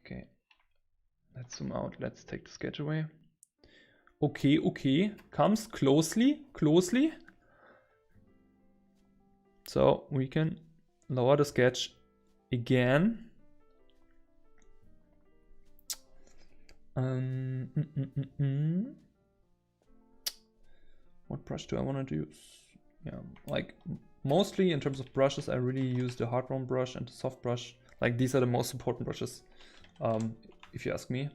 Okay, let's zoom out. Let's take the sketch away. Okay, okay, comes closely. So we can lower the sketch again. What brush do I want to use? Yeah, like mostly in terms of brushes, I really use the hard round brush and the soft brush. Like these are the most important brushes, if you ask me.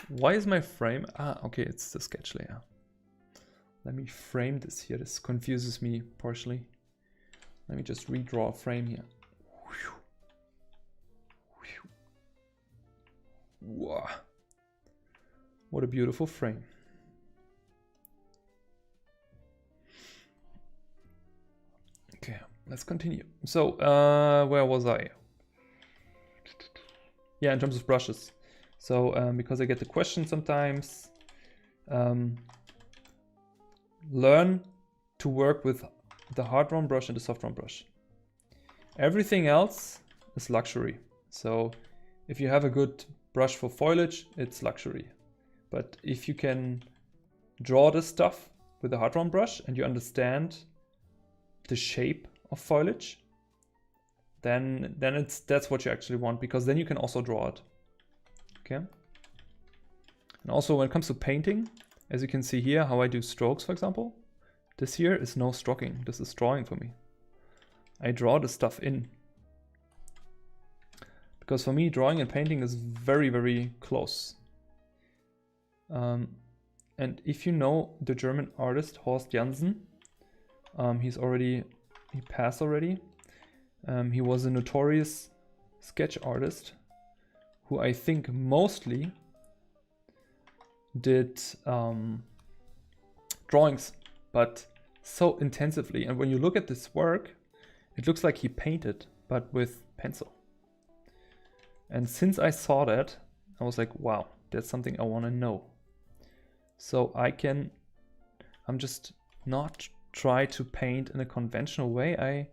Why is my frame? Okay, it's the sketch layer. Let me frame this here. This confuses me partially. Let me just redraw a frame here. Wow. What a beautiful frame. Okay, let's continue. So, where was I? Yeah, in terms of brushes. So, because I get the question sometimes, learn to work with the hard round brush and the soft round brush. Everything else is luxury. So, if you have a good brush for foliage, it's luxury. But if you can draw this stuff with a hard round brush and you understand the shape of foliage, then that's what you actually want, because then you can also draw it. Okay. And also when it comes to painting, as you can see here, how I do strokes, for example, this here is no stroking. This is drawing for me. I draw the stuff in. Because for me, drawing and painting is very, very close. And if you know the German artist Horst Janssen, he passed already. He was a notorious sketch artist who I think mostly did drawings, but so intensively. And when you look at this work, it looks like he painted, but with pencil. And since I saw that, I was like, wow, that's something I want to know. So I'm just not try to paint in a conventional way.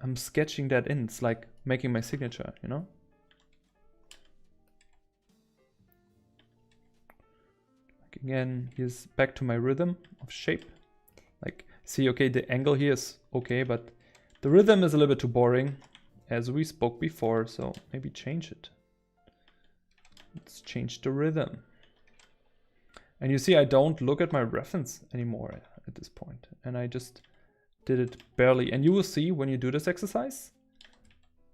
I'm sketching that in. It's like making my signature, you know? Like again, here's back to my rhythm of shape. Like See, okay, the angle here is okay, but the rhythm is a little bit too boring, as we spoke before, so maybe change it. Let's change the rhythm. And you see, I don't look at my reference anymore at this point, and I just did it barely. And you will see when you do this exercise,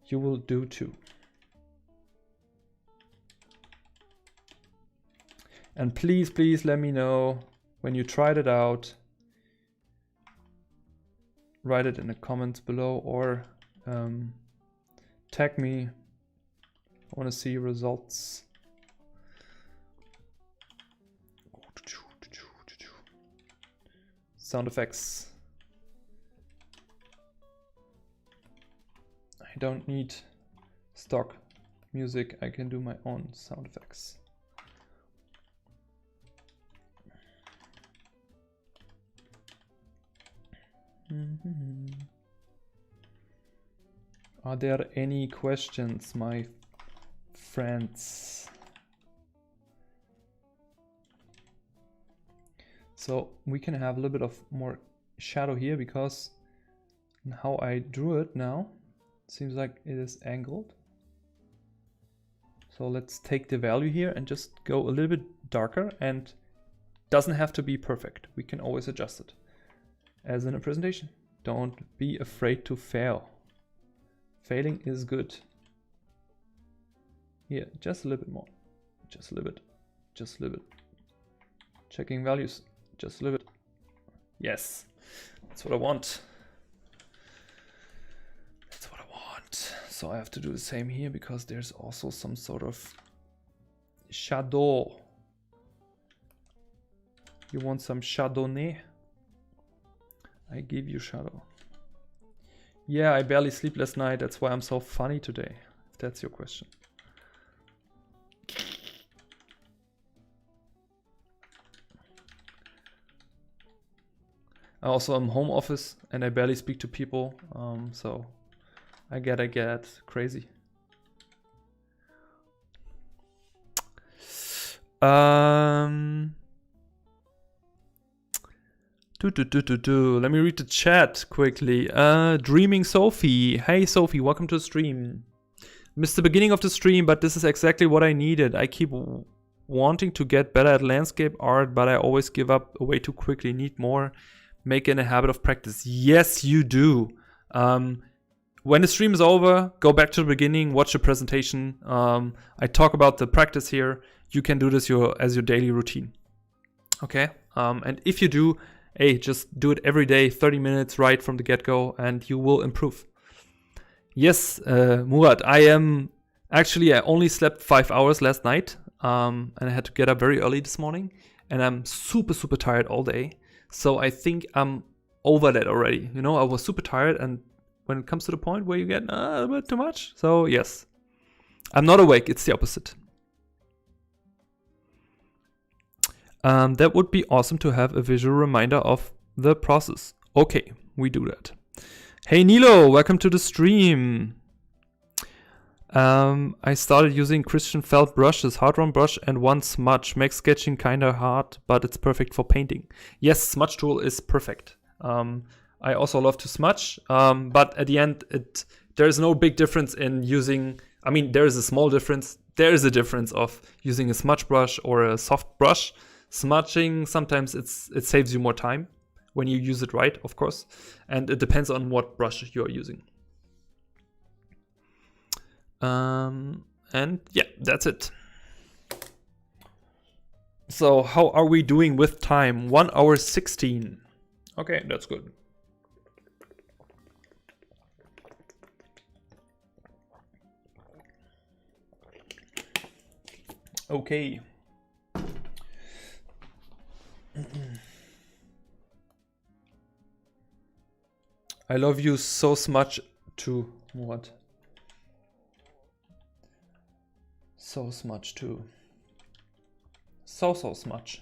you will do too. And please, please let me know when you tried it out. Write it in the comments below or tag me. I want to see results. Sound effects. I don't need stock music. I can do my own sound effects. Are there any questions, my friends? So we can have a little bit of more shadow here because how I drew it now, it seems like it is angled. So let's take the value here and just go a little bit darker, and doesn't have to be perfect. We can always adjust it. As in a presentation, don't be afraid to fail. Failing is good. Here, just a little bit more. Just a little bit. Just a little bit. Checking values. Just a little bit. Yes, that's what I want. That's what I want. So I have to do the same here because there's also some sort of shadow. You want some chardonnay? I give you shadow. Yeah, I barely sleep last night. That's why I'm so funny today, if that's your question. I also am home office and I barely speak to people. So I get crazy. Let me read the chat quickly. Dreaming Sophie. Hey Sophie, welcome to the stream. Missed the beginning of the stream, but this is exactly what I needed. I keep wanting to get better at landscape art, but I always give up way too quickly. Need more. Make it a habit of practice. Yes, you do. When the stream is over, go back to the beginning, watch the presentation. I talk about the practice here. You can do this as your daily routine. Okay? And if you do, hey, just do it every day, 30 minutes right from the get-go, and you will improve. Yes, Murat, I only slept 5 hours last night, and I had to get up very early this morning, and I'm super, super tired all day. So I think I'm over that already. You know, I was super tired, and when it comes to the point where you get a bit too much, so yes, I'm not awake, it's the opposite. That would be awesome to have a visual reminder of the process. Okay, we do that. Hey Nilo, welcome to the stream. I started using Christian felt brushes, hard round brush and one smudge. Makes sketching kinda hard, but it's perfect for painting. Yes, smudge tool is perfect. I also love to smudge, but at the end, there is no big difference in using, I mean, there is a small difference. There is a difference of using a smudge brush or a soft brush. Smudging, sometimes it saves you more time when you use it right, of course. And it depends on what brush you're using. And yeah, that's it. So how are we doing with time? 1 hour 16. Okay, that's good. Okay. I love you so much too. What? So much too. So much.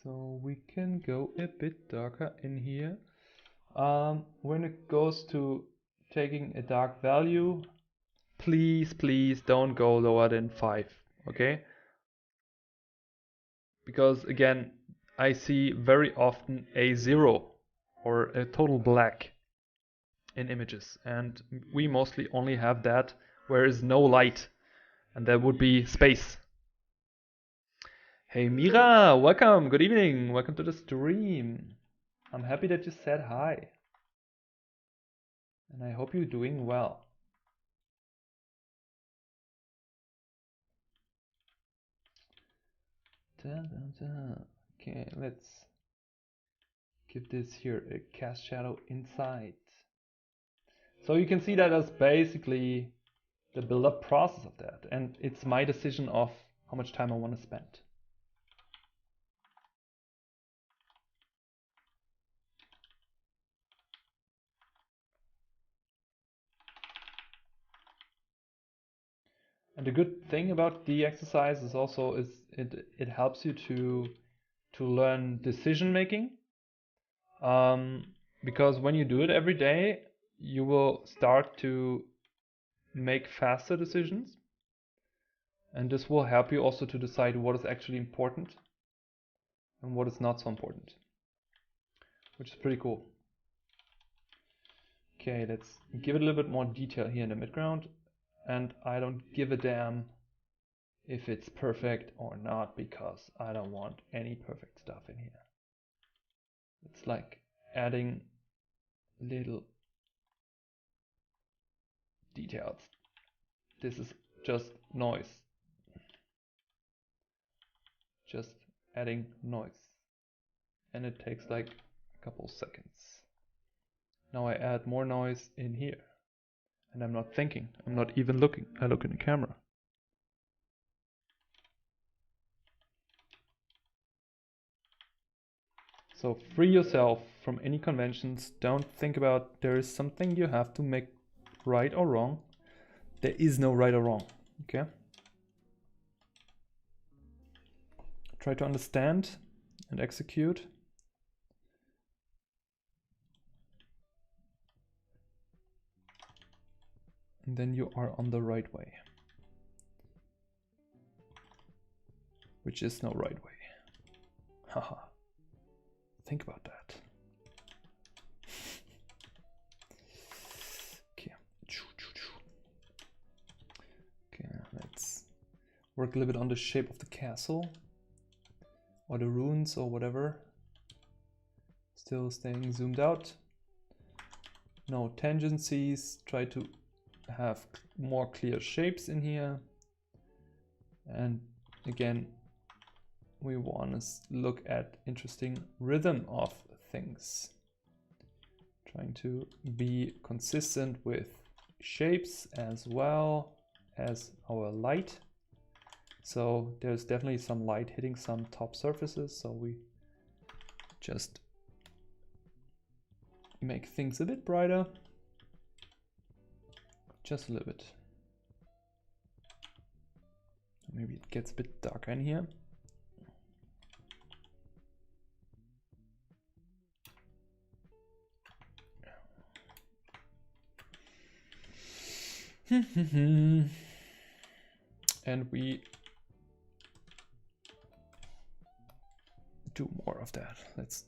So we can go a bit darker in here. When it goes to taking a dark value, please don't go lower than 5, okay? Because again, I see very often a 0 or a total black in images, and we mostly only have that where is no light, and that would be space. Hey Mira, welcome, good evening, welcome to the stream. I'm happy that you said hi, and I hope you're doing well. Okay, let's give this here a cast shadow inside. So you can see that as basically the build-up process of that, and it's my decision of how much time I want to spend. And the good thing about the exercise is also it helps you to learn decision making, because when you do it every day, you will start to make faster decisions, and this will help you also to decide what is actually important and what is not so important, which is pretty cool. Okay, let's give it a little bit more detail here in the midground, and I don't give a damn if it's perfect or not, because I don't want any perfect stuff in here. It's like adding little details. This is just noise. Just adding noise. And it takes like a couple seconds. Now I add more noise in here. And I'm not thinking. I'm not even looking. I look in the camera. So free yourself from any conventions. Don't think about there is something you have to make right or wrong. There is no right or wrong. Okay? Try to understand and execute. And then you are on the right way. Which is no right way. Haha. Think about that. Okay. Okay, let's work a little bit on the shape of the castle. Or the runes or whatever. Still staying zoomed out. No tangencies. Try to have more clear shapes in here. And again, we want to look at interesting rhythm of things. Trying to be consistent with shapes as well as our light. So there's definitely some light hitting some top surfaces, so we just make things a bit brighter. Just a little bit. Maybe it gets a bit darker in here. And we do more of that. Let's,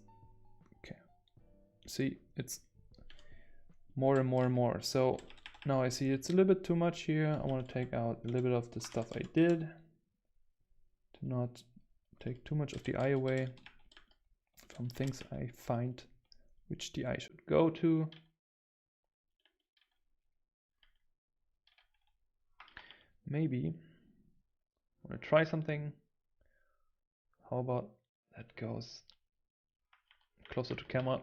okay. See, it's more and more and more. So now I see it's a little bit too much here. I want to take out a little bit of the stuff I did to not take too much of the eye away from things I find which the eye should go to. Maybe I want to try something. How about that goes closer to camera?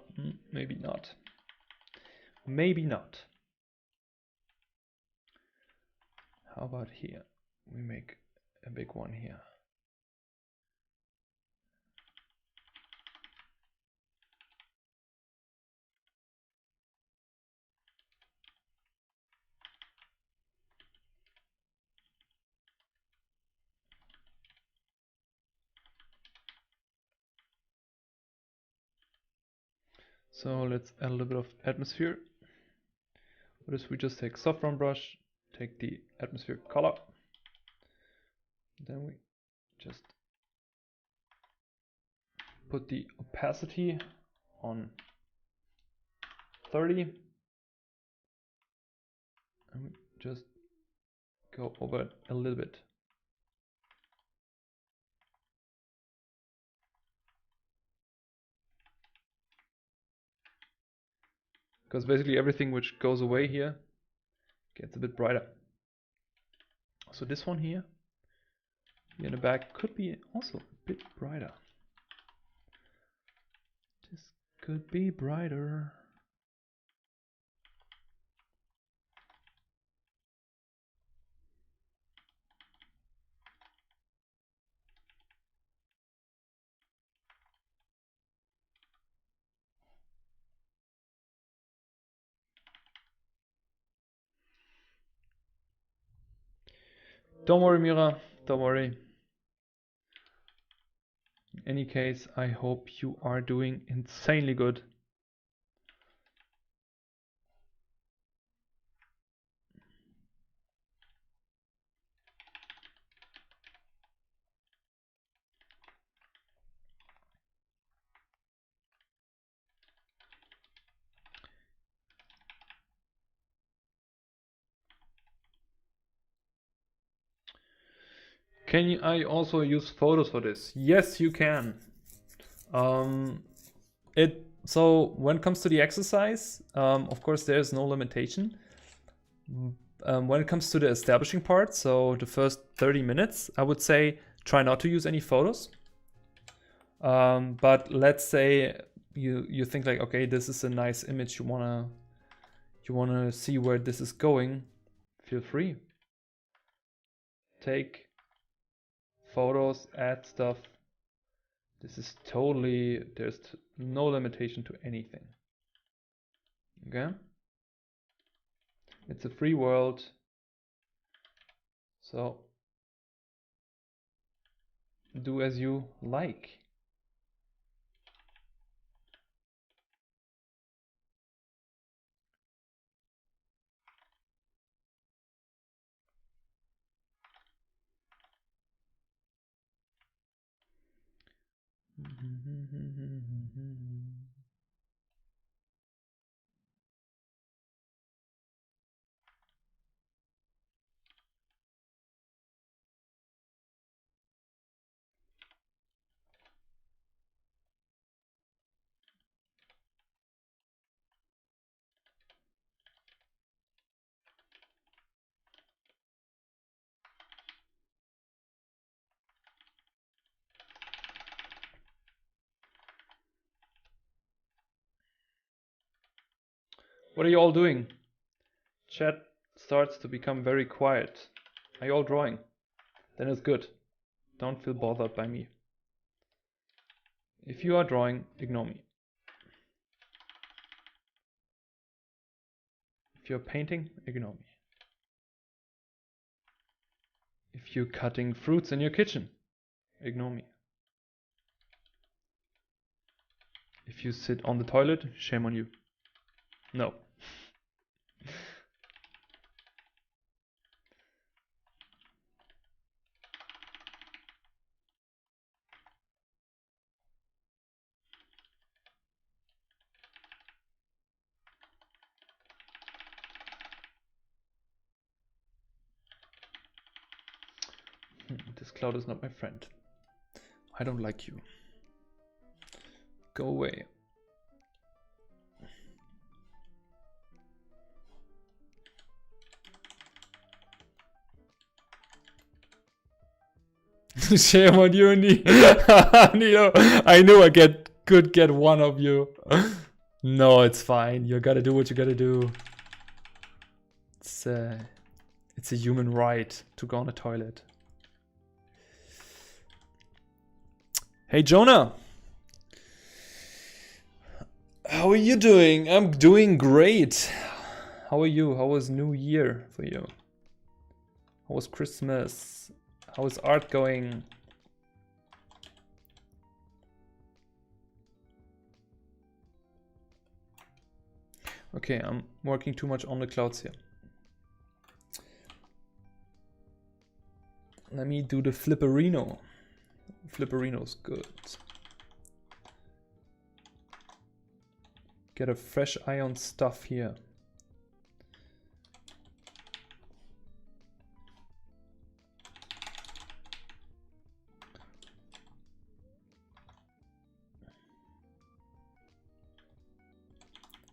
Maybe not. Maybe not. How about here? We make a big one here. So let's add a little bit of atmosphere. For this we just take soft round brush, take the atmosphere color, then we just put the opacity on 30, and we just go over it a little bit. Because basically everything which goes away here gets a bit brighter. So this one here in the back could be also a bit brighter. This could be brighter. Don't worry, Mira, don't worry. In any case, I hope you are doing insanely good. Can I also use photos for this? Yes, you can. So when it comes to the exercise, of course, there's no limitation. When it comes to the establishing part, so the first 30 minutes, I would say try not to use any photos. But let's say you think like, okay, this is a nice image, you wanna see where this is going, feel free. Take photos, add stuff. This is totally, there's no limitation to anything. Okay? It's a free world. So do as you like. What are you all doing? Chat starts to become very quiet. Are you all drawing? Then it's good. Don't feel bothered by me. If you are drawing, ignore me. If you're painting, ignore me. If you're cutting fruits in your kitchen, ignore me. If you sit on the toilet, shame on you. No. This cloud is not my friend. I don't like you. Go away. Shame on you, Nilo. I knew I could get one of you. No, it's fine. You gotta do what you gotta do. It's a human right to go on a toilet. Hey, Jonah. How are you doing? I'm doing great. How are you? How was New Year for you? How was Christmas? How is art going? Okay, I'm working too much on the clouds here. Let me do the flipperino. Flipperino's good. Get a fresh eye on stuff here.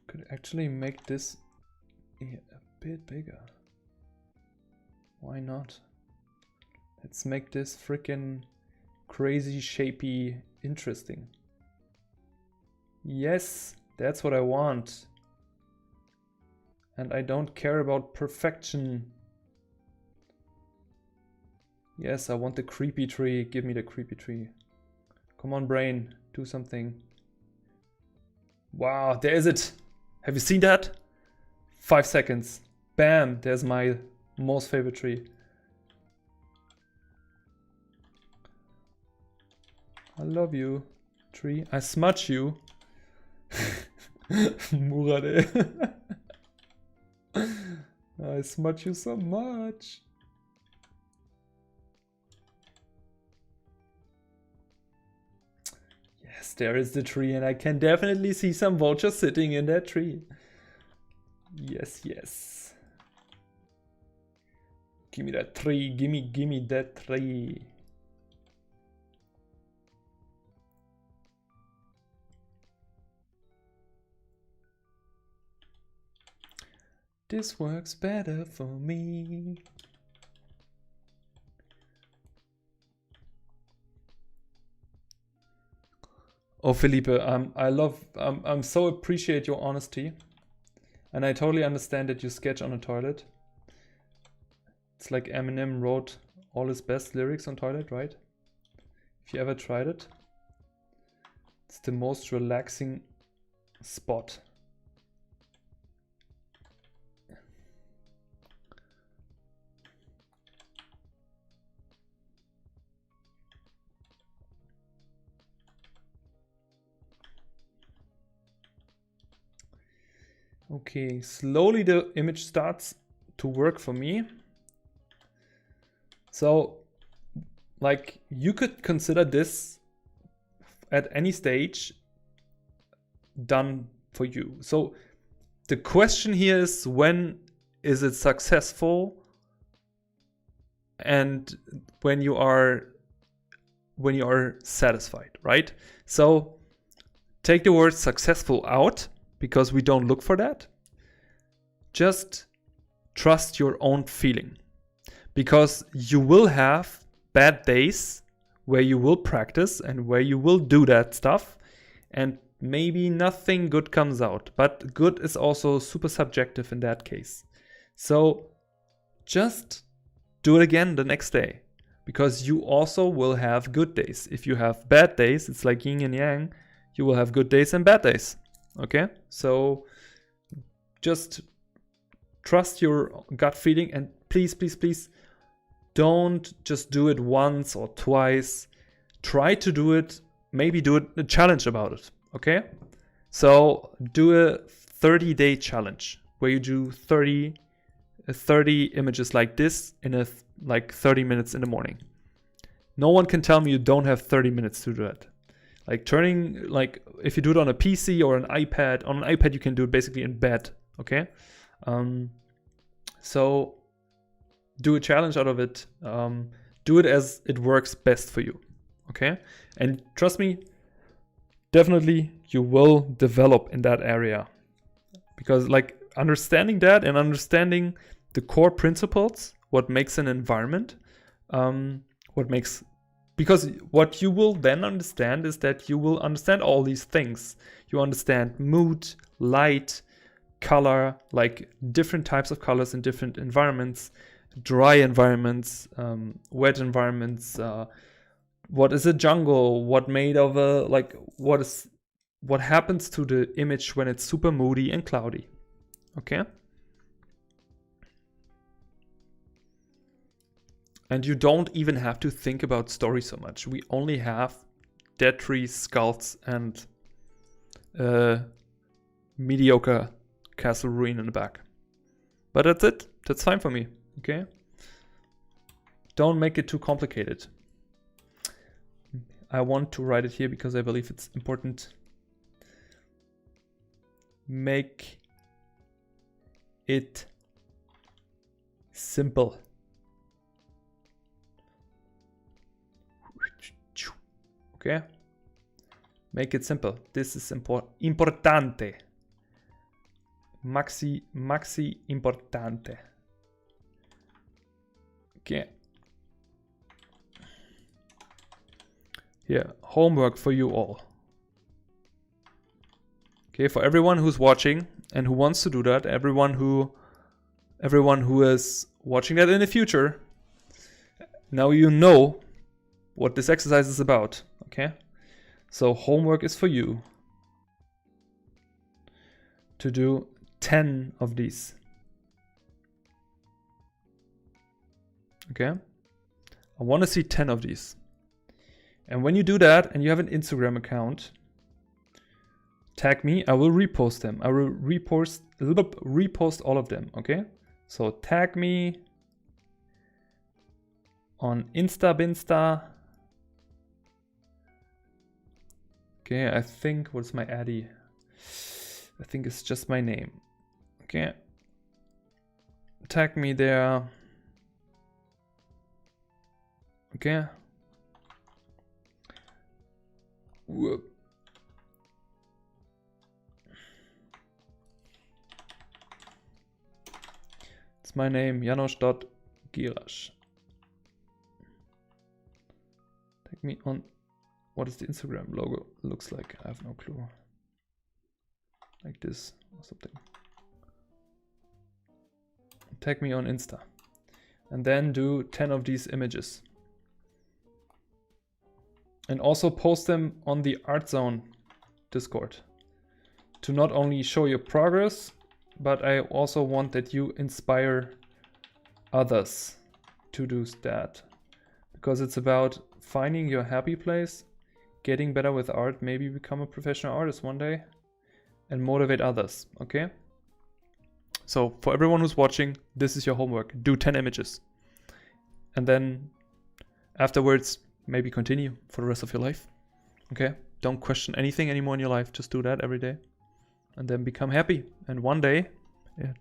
Could actually make this a bit bigger. Why not? Let's make this freaking crazy, shapy, interesting. Yes, that's what I want. And I don't care about perfection. Yes, I want the creepy tree. Give me the creepy tree. Come on, brain, do something. Wow, there is it. Have you seen that? 5 seconds. Bam, there's my most favorite tree. I love you, tree. I smudge you. Murade. I smudge you so much. Yes, there is the tree, and I can definitely see some vultures sitting in that tree. Yes, yes. Give me that tree. Gimme that tree. This works better for me. Oh, Felipe, I'm so appreciate your honesty. And I totally understand that you sketch on a toilet. It's like Eminem wrote all his best lyrics on toilet, right? If you ever tried it, it's the most relaxing spot. Okay, slowly the image starts to work for me. So, like, you could consider this at any stage done for you. So the question here is, when is it successful? And when you are satisfied, right? So take the word successful out, because we don't look for that. Just trust your own feeling, because you will have bad days where you will practice and where you will do that stuff, and maybe nothing good comes out. But good is also super subjective in that case. So just do it again the next day, because you also will have good days. If you have bad days, it's like yin and yang. You will have good days and bad days. Okay, so just trust your gut feeling, and please, please, please don't just do it once or twice. Try to do it, maybe do it a challenge about it. Okay, so do a 30-day challenge where you do 30 images like this in like 30 minutes in the morning. No one can tell me you don't have 30 minutes to do that. Like if you do it on a PC or an iPad, on an iPad you can do it basically in bed, okay? So do a challenge out of it. Do it as it works best for you, okay? And trust me, definitely you will develop in that area. Because like understanding that and understanding the core principles, what makes an environment, because what you will then understand is that you will understand all these things. You understand mood, light, color, like different types of colors in different environments, dry environments, wet environments, what is a jungle, what made of a, like, what happens to the image when it's super moody and cloudy, okay? And you don't even have to think about story so much. We only have dead trees, skulls, and mediocre castle ruin in the back. But that's it. That's fine for me. Okay. Don't make it too complicated. I want to write it here because I believe it's important. Make it simple. Okay. Make it simple. This is importante. Maxi importante. Okay. Here, homework for you all. Okay, for everyone who's watching and who wants to do that, everyone who is watching that in the future, now you know what this exercise is about. Okay, so homework is for you to do 10 of these. Okay, I want to see 10 of these. And when you do that and you have an Instagram account, tag me. I will repost them. I will repost all of them. Okay, so tag me on Binsta. Okay, I think, what's my addy? I think it's just my name. Okay, tag me there. Okay. Whoop. It's my name, Janos.Girasch. Tag me on, what is the Instagram logo looks like? I have no clue. Like this or something. Tag me on Insta. And then do 10 of these images. And also post them on the ArtZone Discord to not only show your progress, but I also want that you inspire others to do that, because it's about finding your happy place, getting better with art, maybe become a professional artist one day, and motivate others. Okay, so for everyone who's watching, this is your homework. Do 10 images, and then afterwards maybe continue for the rest of your life. Okay, don't question anything anymore in your life. Just do that every day and then become happy. And one day,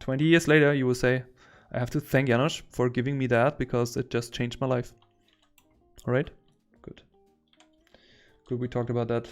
20 years later, you will say, I have to thank Janos for giving me that because it just changed my life. All right, good. Good, we talked about that.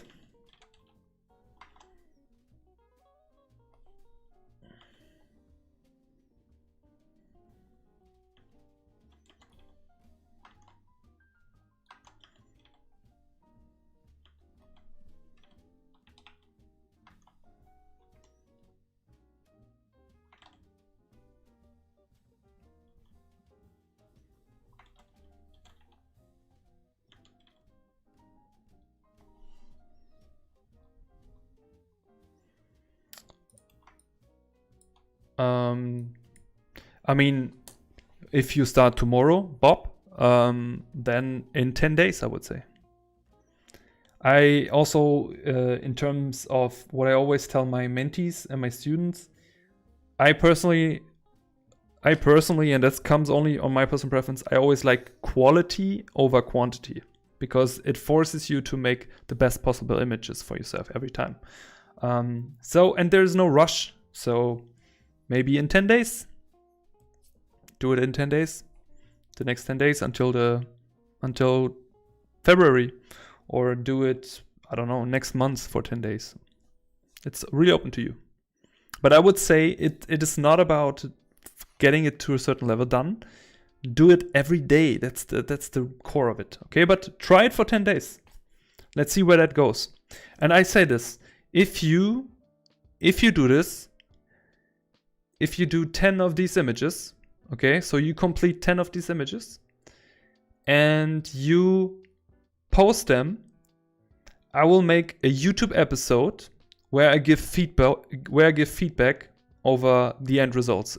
I mean, if you start tomorrow, Bob, then in 10 days, I would say. I also, in terms of what I always tell my mentees and my students, I personally, and that comes only on my personal preference, I always like quality over quantity, because it forces you to make the best possible images for yourself every time. And there's no rush. So maybe in 10 days, do it in 10 days, the next 10 days until February, or do it, I don't know, next month for 10 days. It's really open to you. But I would say it is not about getting it to a certain level done. Do it every day. That's the core of it. Okay, but try it for 10 days. Let's see where that goes. And I say this, if you do this, if you do 10 of these images, okay, so you complete 10 of these images and you post them, I will make a YouTube episode where I give feedback over the end results.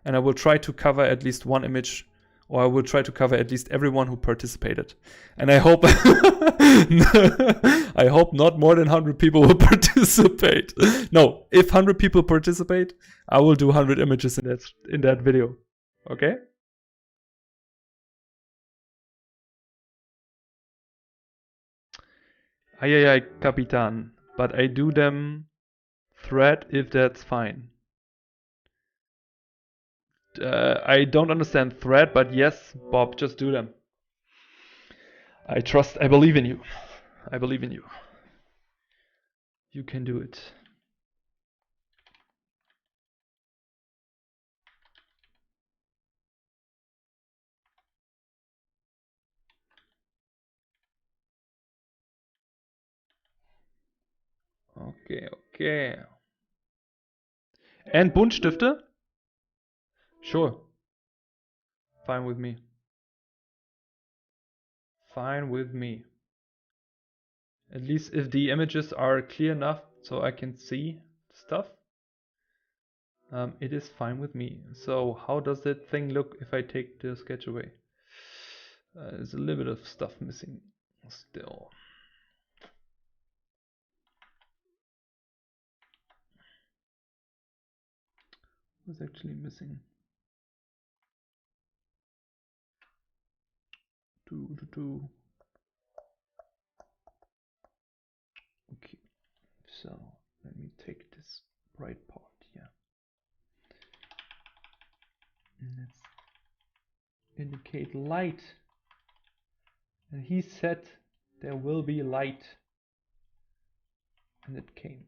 And I will try to cover at least one image or I will try to cover at least everyone who participated. And I hope I hope not more than 100 people will participate. No, if 100 people participate, I will do 100 images in that video. Okay? Ay, ay, Capitan. But I do them thread if that's fine. I don't understand thread, but yes, Bob, just do them. I believe in you. I believe in you. You can do it. Okay, okay. And Buntstifte? Sure. Fine with me. Fine with me. At least if the images are clear enough so I can see stuff, it is fine with me. So how does that thing look if I take the sketch away? There's a little bit of stuff missing still. What's actually missing? Okay, so let me take this bright part here. Let's indicate light. And he said there will be light. And it came.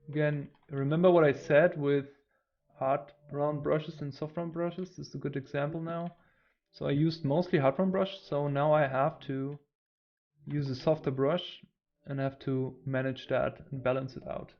Again, remember what I said with hard round brushes and soft round brushes? This is a good example now. So I used mostly hard round brush, so now I have to use a softer brush and have to manage that and balance it out.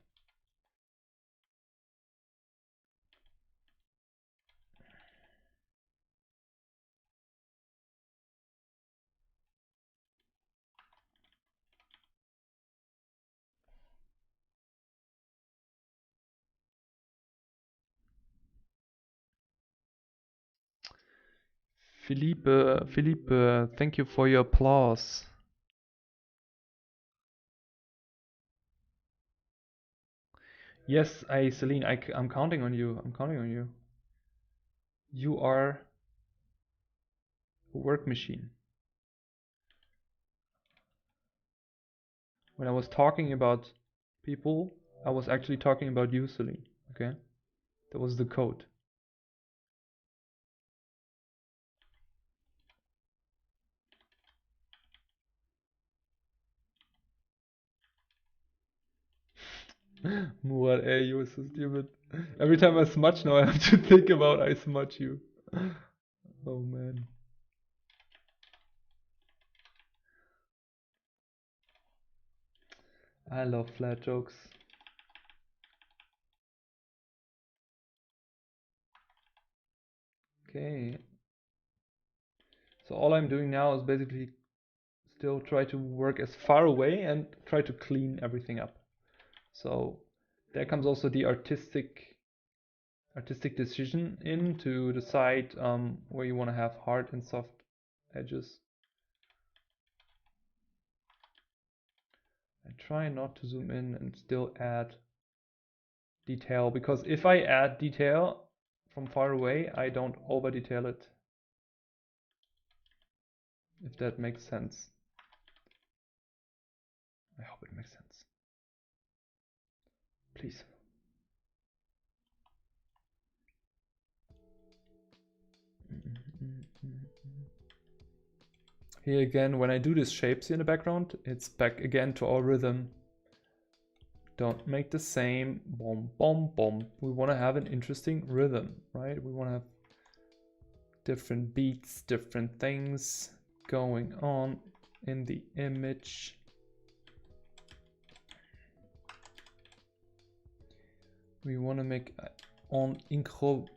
Philippe, thank you for your applause. Yes, Celine, I'm counting on you. I'm counting on you. You are a work machine. When I was talking about people, I was actually talking about you, Celine. Okay? That was the code. Murat, you're so stupid. Every time I smudge now, I have to think about I smudge you. Oh man. I love flat jokes. Okay. So all I'm doing now is basically still try to work as far away and try to clean everything up. So there comes also the artistic decision in to decide where you want to have hard and soft edges. I try not to zoom in and still add detail, because if I add detail from far away, I don't over detail it. If that makes sense. I hope it makes sense. Please. Here again, when I do these shapes here in the background, it's back again to our rhythm. Don't make the same boom, boom, boom. We want to have an interesting rhythm, right? We want to have different beats, different things going on in the image. We want to make on incredible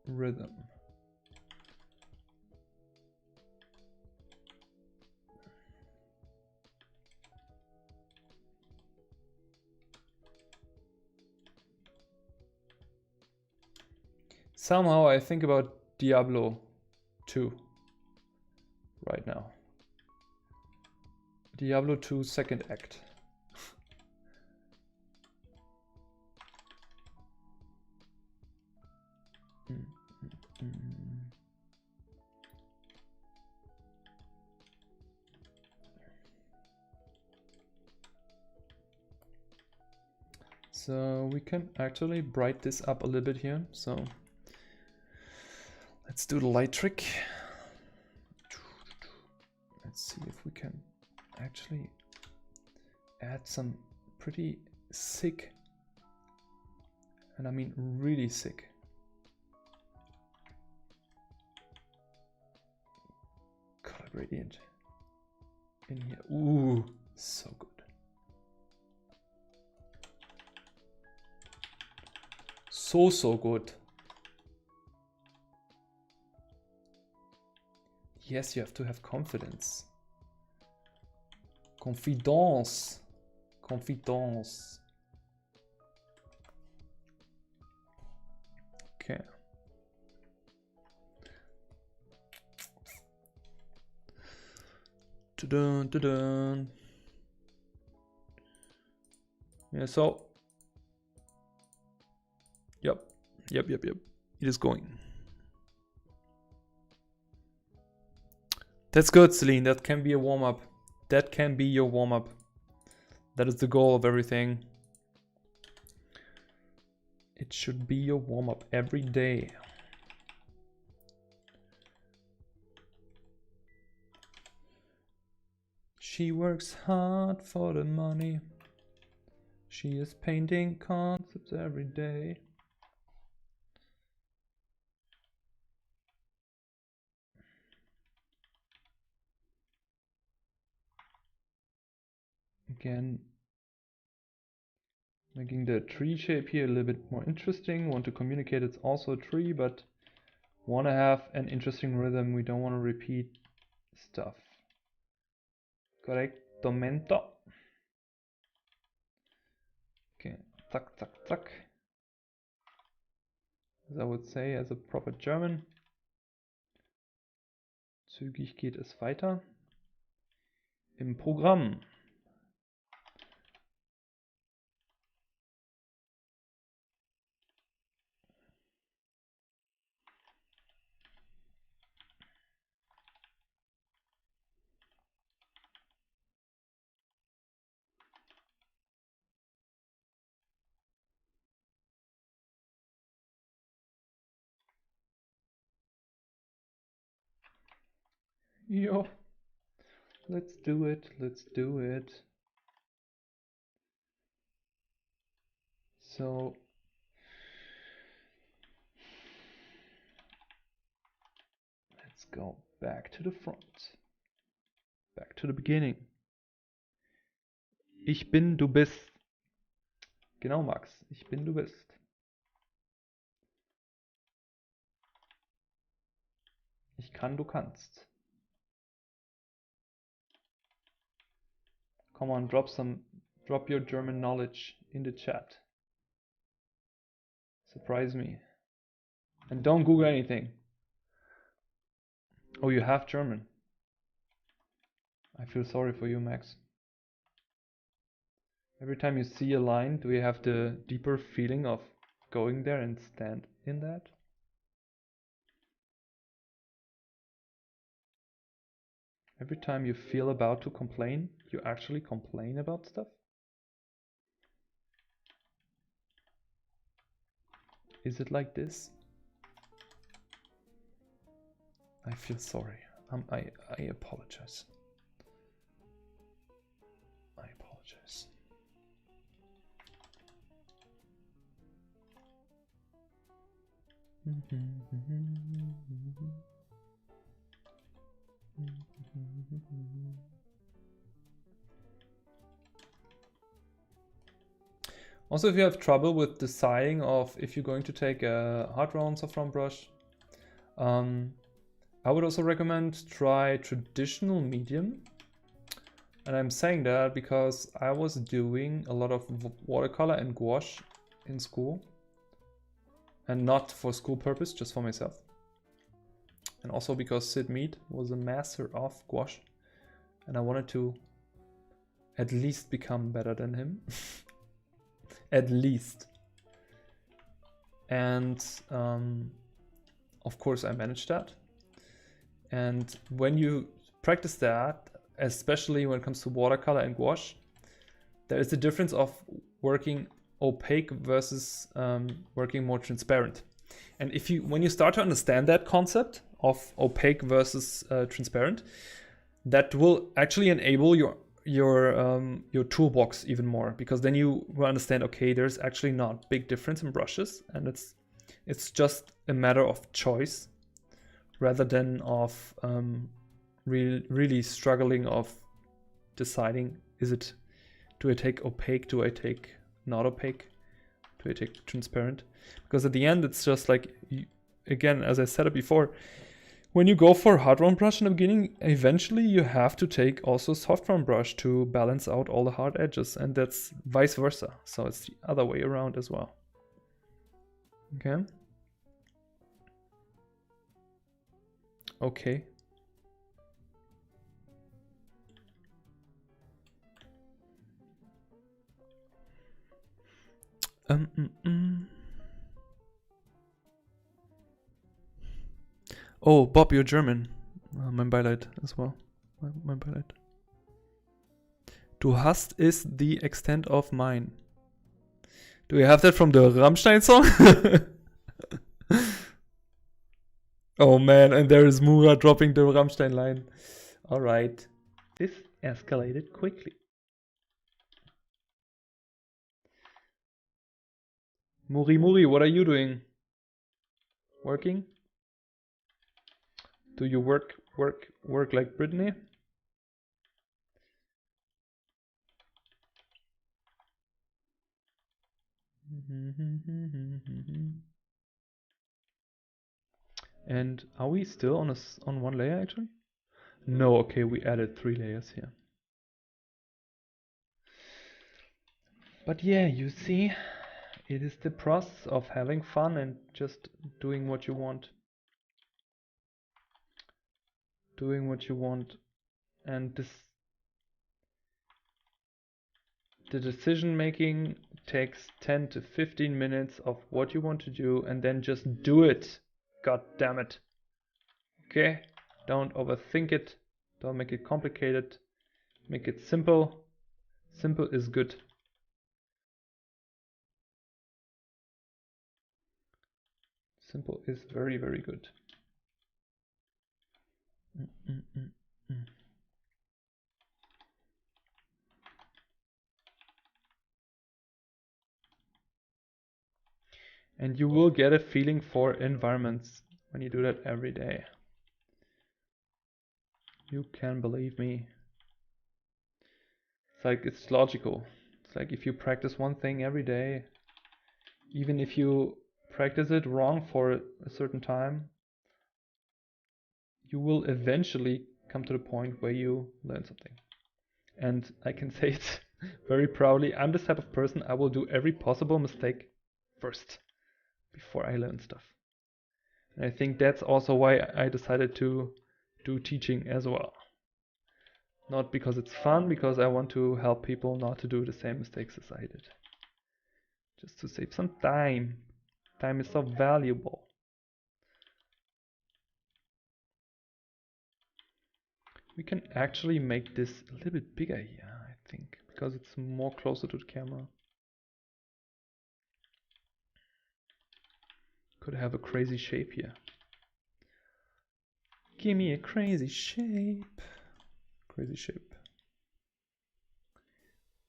rhythm. Somehow I think about Diablo 2 right now. Diablo 2 second act. So we can actually brighten this up a little bit here. So let's do the light trick. Let's see if we can actually add some pretty sick, and I mean really sick, color gradient in here. Ooh, so good. So good. Yes, you have to have confidence. Confidence. Confidence. Okay. Dun, dun, dun. Yeah, so. Yep. It is going. That's good, Celine. That can be a warm-up. That can be your warm-up. That is the goal of everything. It should be your warm-up every day. She works hard for the money. She is painting concepts every day. Again, making the tree shape here a little bit more interesting. Want to communicate it's also a tree, but want to have an interesting rhythm. We don't want to repeat stuff. Correctamente. Okay, zack, zack, zack. As I would say as a proper German. Zügig geht es weiter. Im Programm. Yo, let's do it. Let's do it. So let's go back to the front. Back to the beginning. Ich bin, du bist. Genau, Max. Ich bin, du bist. Ich kann, du kannst. Come on, drop your German knowledge in the chat. Surprise me. And don't Google anything. Oh, you have German. I feel sorry for you, Max. Every time you see a line, do you have the deeper feeling of going there and stand in that? Every time you feel about to complain, you actually complain about stuff? Is it like this? I feel sorry. I apologize. I apologize. Also, if you have trouble with deciding of if you're going to take a hard round soft round brush, I would also recommend try traditional medium. And I'm saying that because I was doing a lot of watercolor and gouache in school, and not for school purpose, just for myself. And also because Sid Mead was a master of gouache, and I wanted to at least become better than him. At least. And of course I managed that. And when you practice that, especially when it comes to watercolor and gouache, there is a difference of working opaque versus working more transparent. And when you start to understand that concept of opaque versus transparent, that will actually enable your toolbox even more, because then you will understand, okay, there's actually not big difference in brushes, and it's just a matter of choice rather than of really struggling of deciding, do I take opaque, do I take not opaque, do I take transparent? Because at the end it's just like, again, as I said it before, when you go for hard round brush in the beginning, eventually you have to take also soft round brush to balance out all the hard edges, and that's vice versa. So it's the other way around as well. Okay. Okay. Oh, Bob, you're German. Mein Beileid as well. Mein Beileid. Du hast is the extent of mine. Do we have that from the Rammstein song? Oh man, and there is Mura dropping the Rammstein line. Alright. This escalated quickly. Muri, what are you doing? Working? Do you work like Brittany? And are we still on one layer actually? No, okay, we added 3 layers here. But yeah, you see, it is the process of having fun and just doing what you want. Doing what you want. And the decision making takes 10 to 15 minutes of what you want to do, and then just do it. God damn it. Okay? Don't overthink it. Don't make it complicated. Make it simple. Simple is good. Simple is very, very good. And you will get a feeling for environments when you do that every day. You can believe me. It's like, it's logical. It's like if you practice one thing every day, even if you practice it wrong for a certain time, you will eventually come to the point where you learn something. And I can say it very proudly, I'm the type of person, I will do every possible mistake first before I learn stuff. And I think that's also why I decided to do teaching as well. Not because it's fun, because I want to help people not to do the same mistakes as I did. Just to save some time. Time is so valuable. We can actually make this a little bit bigger here, I think, because it's more closer to the camera. Could have a crazy shape here. Give me a crazy shape. Crazy shape.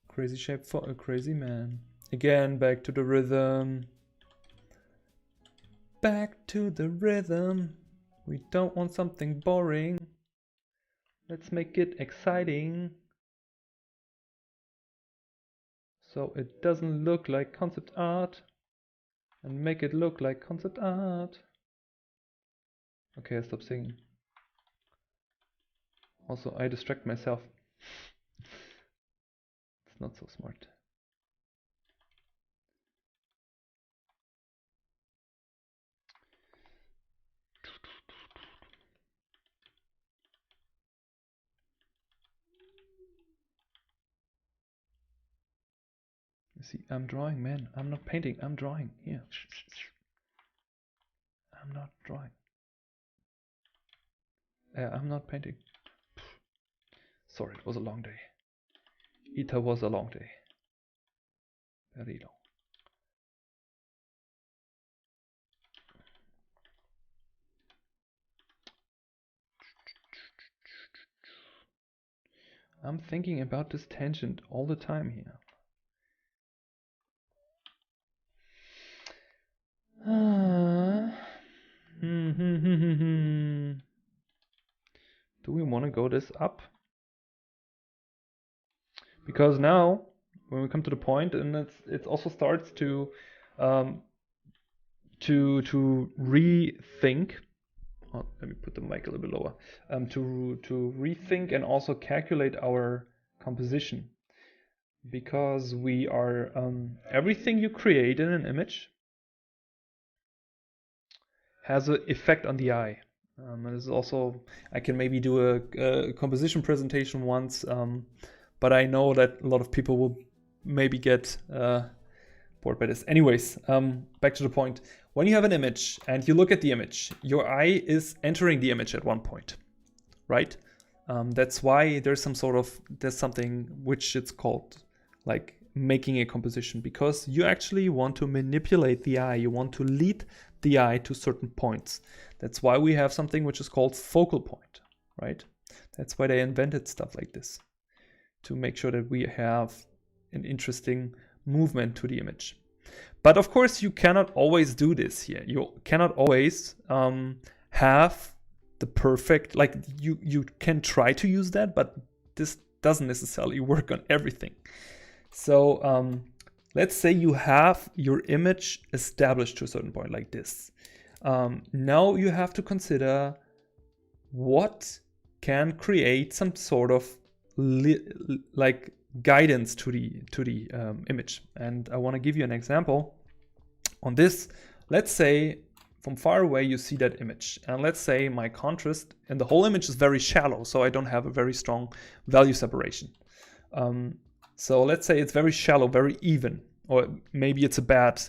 Crazy shape for a crazy man. Again, back to the rhythm. Back to the rhythm. We don't want something boring. Let's make it exciting. so it doesn't look like concept art, and make it look like concept art. Okay, I stop singing. Also, I distract myself. It's not so smart. You see, I'm drawing, man. I'm not painting, I'm drawing. Here. I'm not drawing. I'm not painting. Sorry, it was a long day. It was a long day. Very long. I'm thinking about this tangent all the time here. Do we want to go this up? Because now, when we come to the point, and it also starts to rethink. Oh, let me put the mic a little bit lower. To rethink and also calculate our composition, because we are everything you create in an image has an effect on the eye. And this is also, I can maybe do a composition presentation once, but I know that a lot of people will maybe get bored by this. Anyways, back to the point. When you have an image and you look at the image, your eye is entering the image at one point, right? That's why there's something which it's called like making a composition, because you actually want to manipulate the eye. You want to lead the eye to certain points. That's why we have something which is called focal point, right? That's why they invented stuff like this, to make sure that we have an interesting movement to the image. But of course, you cannot always do this here. You cannot always have the perfect, like you can try to use that, but this doesn't necessarily work on everything. So let's say you have your image established to a certain point like this. Now you have to consider what can create some sort of like guidance to the image. And I want to give you an example on this. Let's say from far away you see that image, and let's say my contrast in the whole image is very shallow, so I don't have a very strong value separation. So let's say it's very shallow, very even, or maybe it's a bad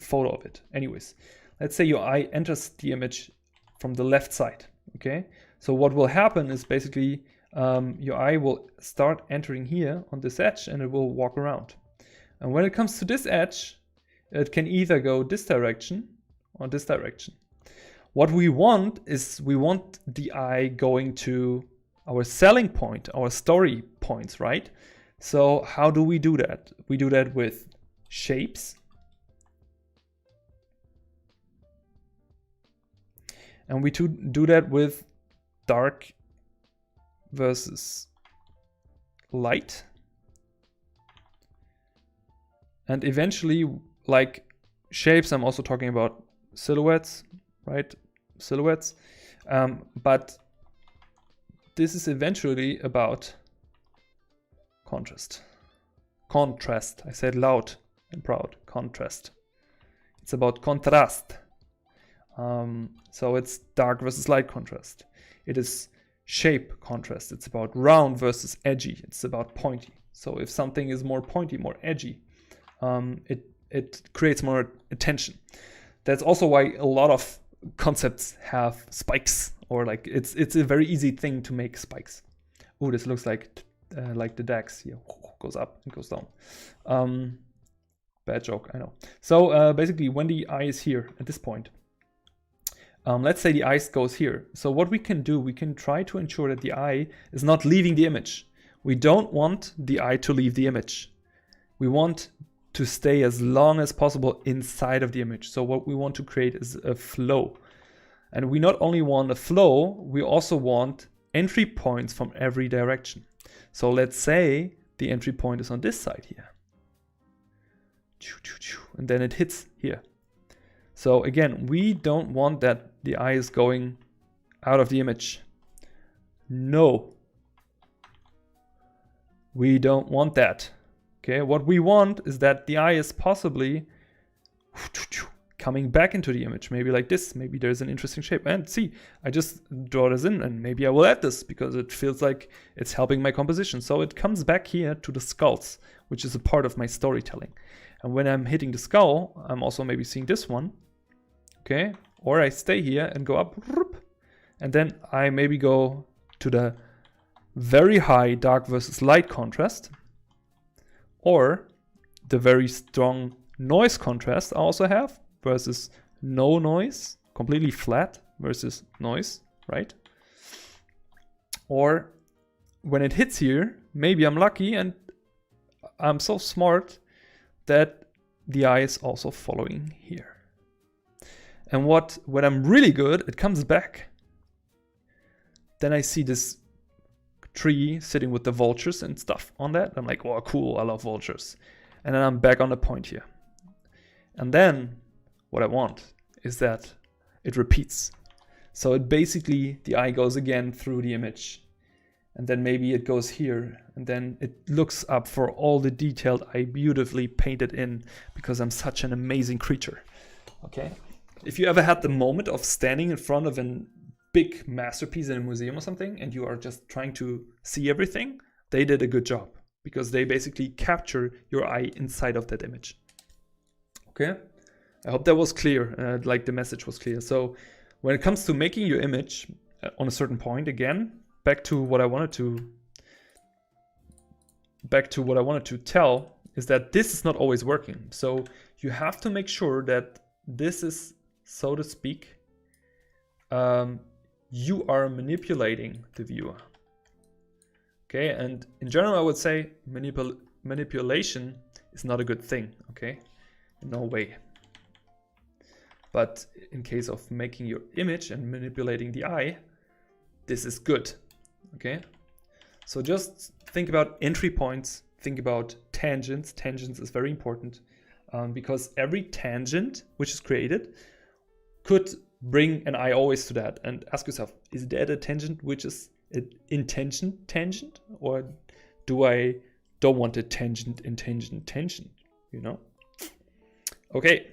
photo of it. Anyways, let's say your eye enters the image from the left side. Okay, so what will happen is basically your eye will start entering here on this edge, and it will walk around. And when it comes to this edge, it can either go this direction or this direction. What we want is we want the eye going to our selling point, our story points, right? So how do we do that? We do that with shapes. And we do that with dark versus light. And eventually, like shapes, I'm also talking about silhouettes, right? Silhouettes. But this is eventually about contrast. Contrast. I said loud and proud. Contrast. It's about contrast. So it's dark versus light contrast. It is shape contrast. It's about round versus edgy. It's about pointy. So if something is more pointy, more edgy, it creates more attention. That's also why a lot of concepts have spikes, or like it's a very easy thing to make spikes. Oh, this looks like the DAX here, goes up and goes down. Bad joke, I know. So basically, when the eye is here at this point, let's say the eye goes here. So what we can do, we can try to ensure that the eye is not leaving the image. We don't want the eye to leave the image. We want to stay as long as possible inside of the image. So what we want to create is a flow. And we not only want a flow, we also want entry points from every direction. So let's say the entry point is on this side here. and then it hits here. So again, we don't want that the eye is going out of the image. No, we don't want that. Okay, what we want is that the eye is possibly coming back into the image, maybe like this. Maybe there's an interesting shape. And see, I just draw this in, and maybe I will add this because it feels like it's helping my composition. So it comes back here to the skulls, which is a part of my storytelling. And when I'm hitting the skull, I'm also maybe seeing this one. Okay, or I stay here and go up, and then I maybe go to the very high dark versus light contrast, or the very strong noise contrast I also have versus no noise, completely flat versus noise, right? Or when it hits here, maybe I'm lucky and I'm so smart that the eye is also following here. And when I'm really good, it comes back. Then I see this tree sitting with the vultures and stuff on that. I'm like, oh, cool, I love vultures. And then I'm back on the point here. And then what I want is that it repeats. So it basically, the eye goes again through the image. And then maybe it goes here. And then it looks up for all the detail I beautifully painted in because I'm such an amazing creature. Okay. If you ever had the moment of standing in front of a big masterpiece in a museum or something, and you are just trying to see everything, they did a good job because they basically capture your eye inside of that image. Okay, I hope that was clear, like the message was clear. So when it comes to making your image on a certain point, again, back to what I wanted to tell is that this is not always working. So you have to make sure that this is, so to speak, you are manipulating the viewer. Okay, and in general, I would say manipulation is not a good thing. Okay, no way. But in case of making your image and manipulating the eye, this is good. Okay, so just think about entry points, think about tangents. Tangents is very important because every tangent which is created could bring an eye always to that, and ask yourself, is that a tangent which is an intention tangent, or do I don't want a tangent, intention, tangent, you know? Okay.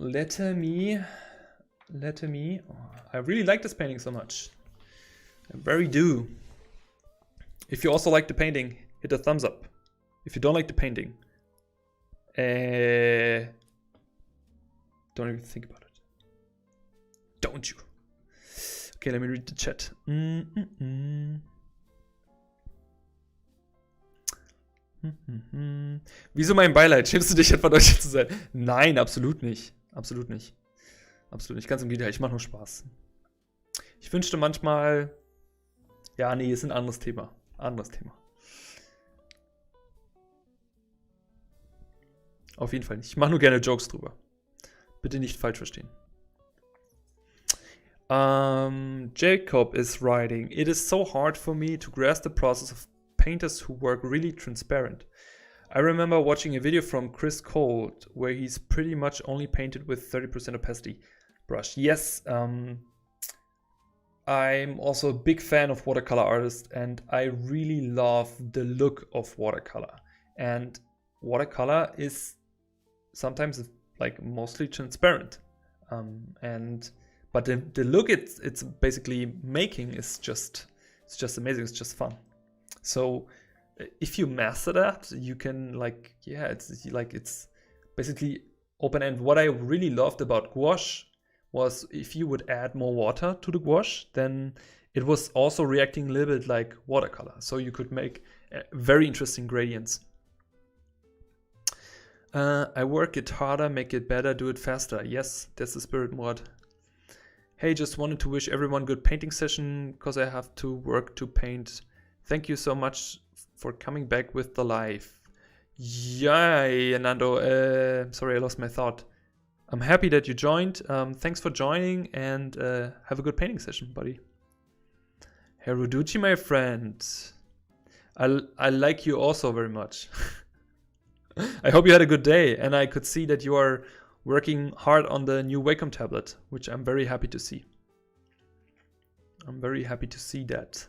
Let me. I really like this painting so much. I very do. If you also like the painting, hit a thumbs up. If you don't like the painting, don't even think about it. Don't you? Okay, let me read the chat. Wieso mein Beileid? Schämst du dich etwa, Deutscher zu sein? Nein, absolut nicht. Absolut nicht. Absolut nicht. Ganz im Gegenteil, ich mache nur Spaß. Ich wünschte manchmal... Ja, nee, ist ein anderes Thema. Anderes Thema. Auf jeden Fall nicht. Ich mache nur gerne Jokes drüber. Bitte nicht falsch verstehen. Jacob is writing, it is so hard for me to grasp the process of painters who work really transparent. I remember watching a video from Chris Colt where he's pretty much only painted with 30% opacity brush. Yes, I'm also a big fan of watercolor artists, and I really love the look of watercolor. And watercolor is sometimes like mostly transparent, but the look it's basically making is just amazing. It's just fun. So if you master that, you can it's basically open end. What I really loved about gouache was if you would add more water to the gouache, then it was also reacting a little bit like watercolor. So you could make very interesting gradients. I work it harder, make it better, do it faster. Yes, that's the spirit, Murat. Hey, just wanted to wish everyone good painting session because I have to work to paint. Thank you so much for coming back with the live. Yay, Nando. Sorry, I lost my thought. I'm happy that you joined. Thanks for joining, and have a good painting session, buddy. Heruduchi, my friend. I like you also very much. I hope you had a good day, and I could see that you are working hard on the new Wacom tablet, which I'm very happy to see. I'm very happy to see that.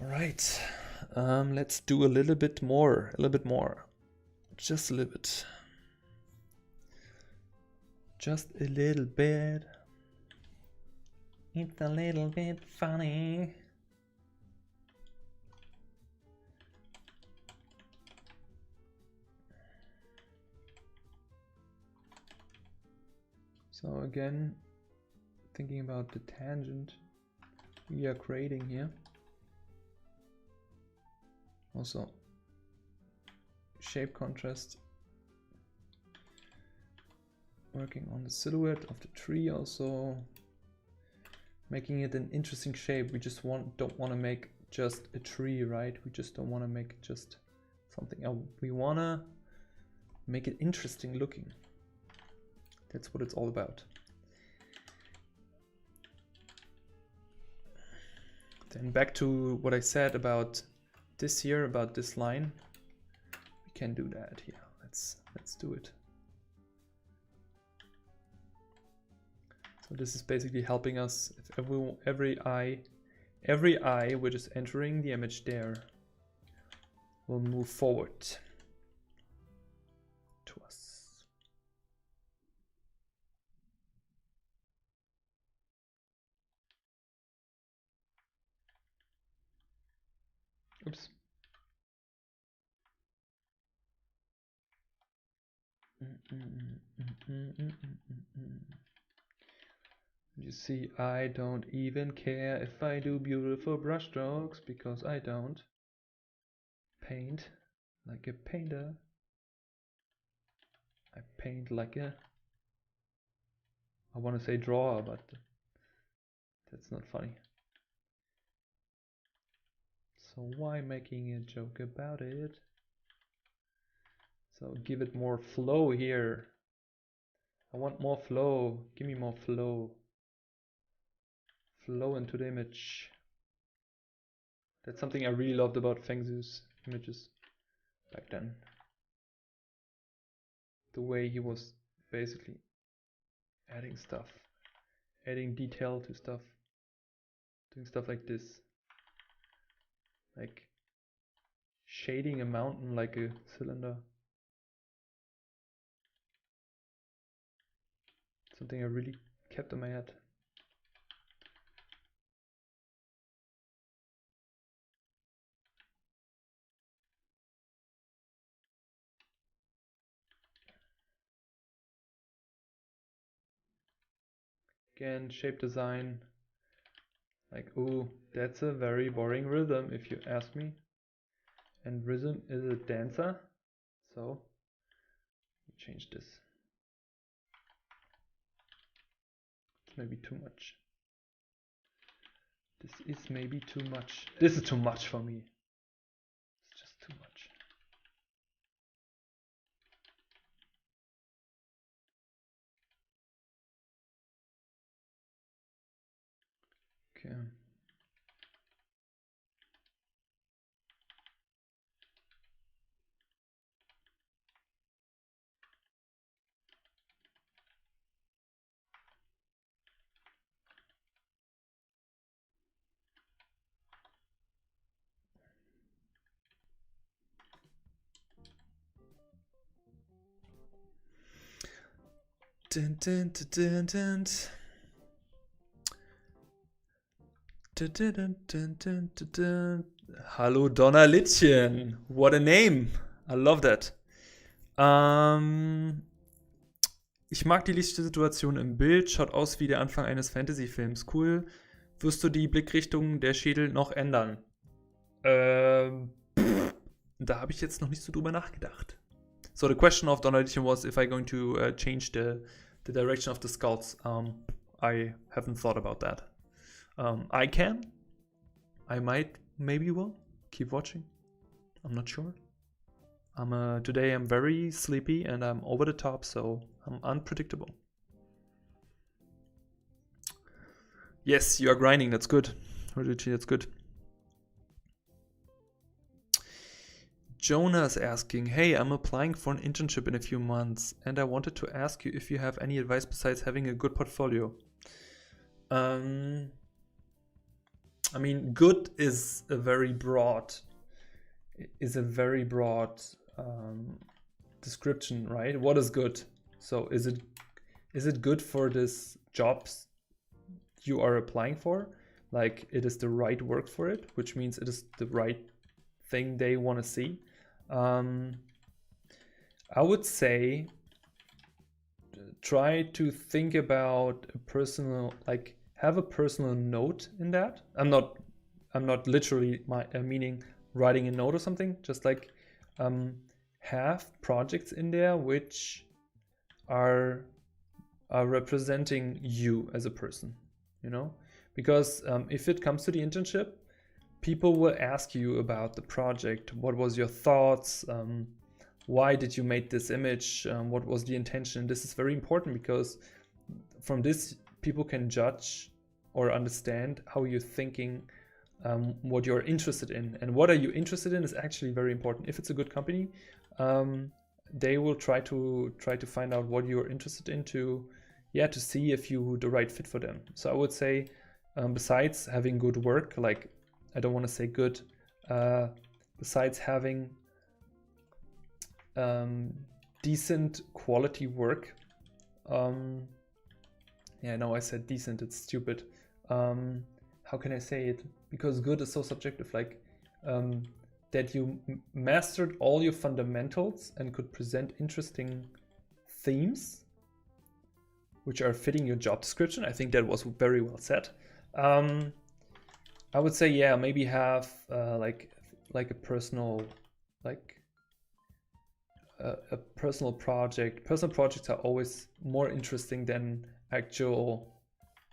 All right, let's do a little bit more, just a little bit. Just a little bit. It's a little bit funny. So again, thinking about the tangent we are creating here. Also, shape contrast. Working on the silhouette of the tree, also making it an interesting shape. We just don't want to make just a tree, right? We just don't want to make just something else. We want to make it interesting looking. That's what it's all about. Then back to what I said about this here, about this line. We can do that here. Let's do it. So this is basically helping us if every eye which is entering the image there will move forward to us. Oops. You see, I don't even care if I do beautiful brush strokes because I don't paint like a painter. I paint like a, I want to say drawer, but that's not funny. So why making a joke about it? So give it more flow here. I want more flow. Give me more flow. Flow into the image. That's something I really loved about Feng Zhu's images back then. The way he was basically adding stuff, adding detail to stuff, doing stuff like this. Like shading a mountain like a cylinder. Something I really kept in my head. Again, shape design. Like, ooh, that's a very boring rhythm if you ask me. And Rythm is a dancer, so change this. It's maybe too much. This is maybe too much. This is too much for me. It's just too much. Okay. Dun, dun, dun, dun, dun. Dun, dun, dun, dun, dun, dun. Hallo Donnerlittchen. What a name. I love that. Ich mag die Lichtsituation im Bild. Schaut aus wie der Anfang eines Fantasy-Films. Cool. Wirst du die Blickrichtung der Schädel noch ändern? Da habe ich jetzt noch nicht so drüber nachgedacht. So the question of Donnerlittchen was if I'm going to change the direction of the skulls. I haven't thought about that. I can. I might. Maybe will. Keep watching. I'm not sure. Today I'm very sleepy and I'm over the top, so I'm unpredictable. Yes, you are grinding. That's good. Rudici, that's good. Jonah is asking, hey, I'm applying for an internship in a few months, and I wanted to ask you if you have any advice besides having a good portfolio. I mean, good is a very broad description, right? What is good? So is it good for this jobs you are applying for? Like it is the right work for it, which means it is the right thing they want to see. I would say try to think about a personal, like have a personal note in that. I'm not literally meaning writing a note or something, just like have projects in there which are representing you as a person, you know, because if it comes to the internship, people will ask you about the project. What was your thoughts? Why did you make this image? What was the intention? This is very important because from this, people can judge or understand how you're thinking, what you're interested in. And what are you interested in is actually very important. If it's a good company, they will try to find out what you're interested in to see if you're the right fit for them. So I would say, besides having good work, like I don't want to say good, besides having decent quality work, yeah, no, I said decent, it's stupid. How can I say it? Because good is so subjective, like that you mastered all your fundamentals and could present interesting themes which are fitting your job description. I think that was very well said. I would say, yeah, maybe have like a personal, like a personal project. Personal projects are always more interesting than actual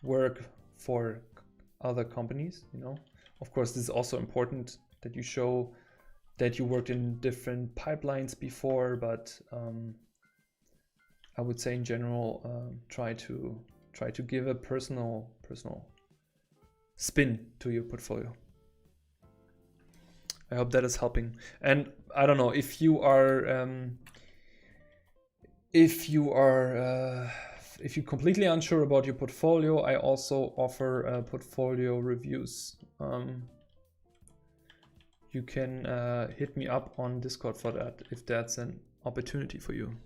work for other companies, you know. Of course, this is also important that you show that you worked in different pipelines before, but I would say in general, try to give a personal spin to your portfolio. I hope that is helping. And I don't know if you are if you're completely unsure about your portfolio, I also offer portfolio reviews. You can hit me up on Discord for that if that's an opportunity for you.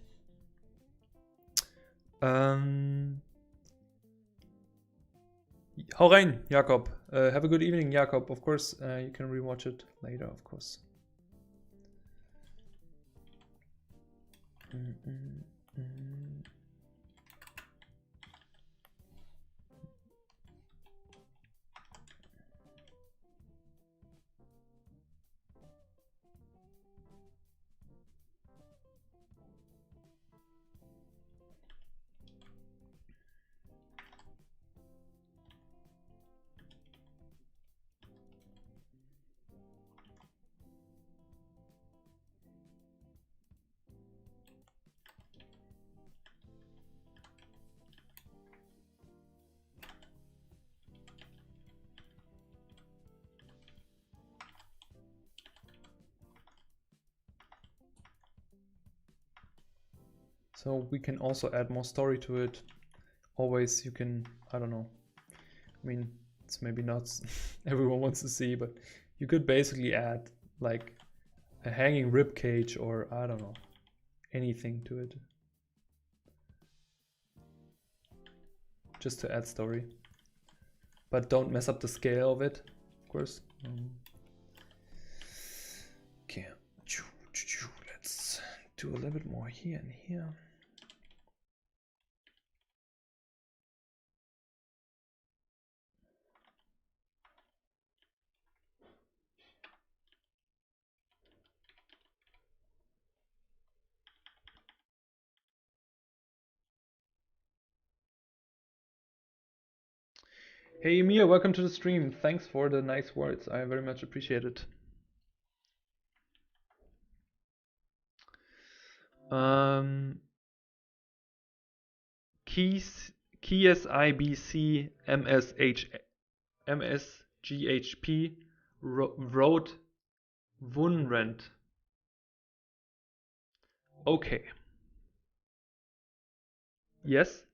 Hau rein, Jakob. Have a good evening, Jakob. Of course, you can rewatch it later, of course. So we can also add more story to it. Always you can, I don't know. I mean, it's maybe not everyone wants to see, but you could basically add like a hanging rib cage or I don't know, anything to it. Just to add story. But don't mess up the scale of it, of course. Okay, let's do a little bit more here and here. Hey Emir, welcome to the stream. Thanks for the nice words. I very much appreciate it. KSIBC MSGHP Road Wunrent. Okay. Yes.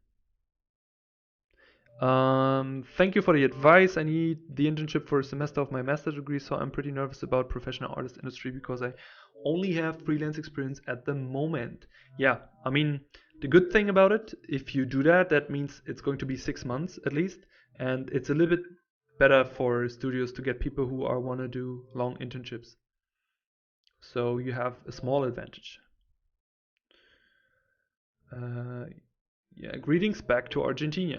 Thank you for the advice. I need the internship for a semester of my master's degree, so I'm pretty nervous about professional artist industry because I only have freelance experience at the moment. Yeah, I mean, the good thing about it, if you do that, that means it's going to be 6 months at least, and it's a little bit better for studios to get people who want to do long internships. So you have a small advantage. Yeah, greetings back to Argentina.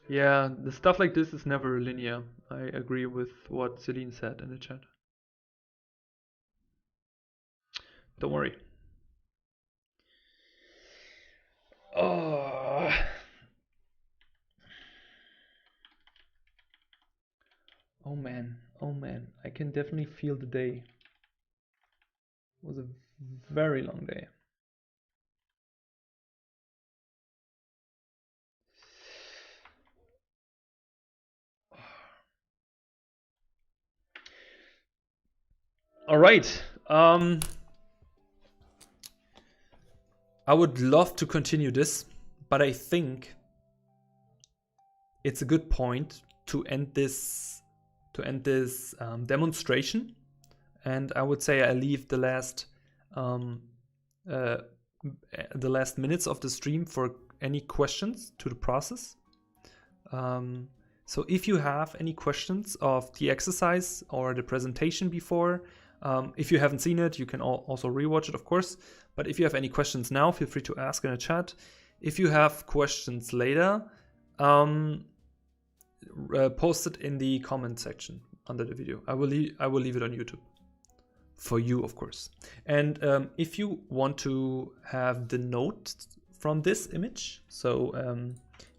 Yeah, the stuff like this is never linear. I agree with what Celine said in the chat. Don't worry. Oh. Oh man, I can definitely feel the day. It was a very long day. All right. I would love to continue this, but I think it's a good point to end this demonstration. And I would say I leave the last minutes of the stream for any questions to the process. So if you have any questions of the exercise or the presentation before, if you haven't seen it, you can also rewatch it, of course. But if you have any questions now, feel free to ask in the chat. If you have questions later, post it in the comment section under the video. I will leave it on YouTube for you, of course. And if you want to have the note from this image, so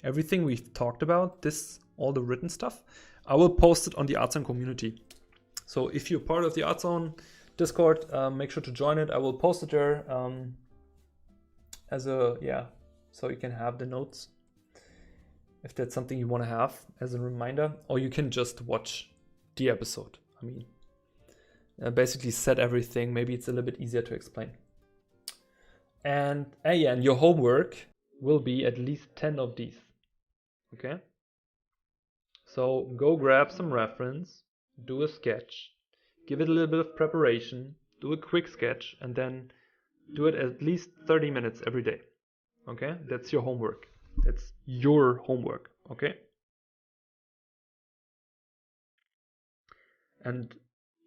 everything we've talked about, all the written stuff, I will post it on the ArtZone community. So if you're part of the ArtZone Discord, make sure to join it. I will post it there so you can have the notes if that's something you want to have as a reminder, or you can just watch the episode. I mean, basically set everything. Maybe it's a little bit easier to explain. And and your homework will be at least 10 of these. Okay? So go grab some reference, do a sketch, give it a little bit of preparation, do a quick sketch, and then do it at least 30 minutes every day. Okay? That's your homework. That's your homework. Okay? And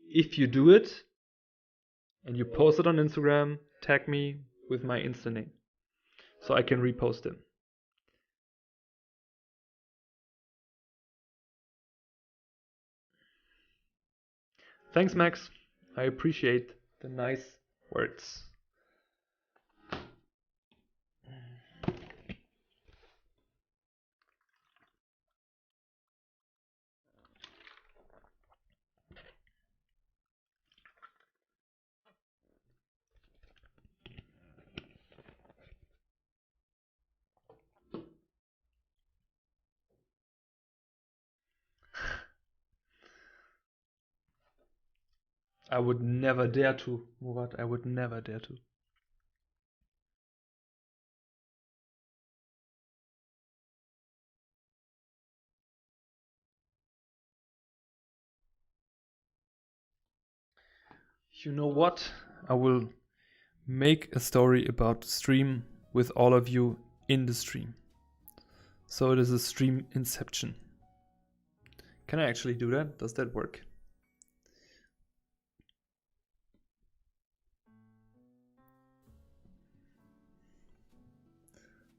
if you do it and you post it on Instagram, tag me with my Insta name so I can repost it. Thanks, Max. I appreciate the nice words. I would never dare to, Murat. I would never dare to. You know what? I will make a story about the stream with all of you in the stream. So it is a stream inception. Can I actually do that? Does that work?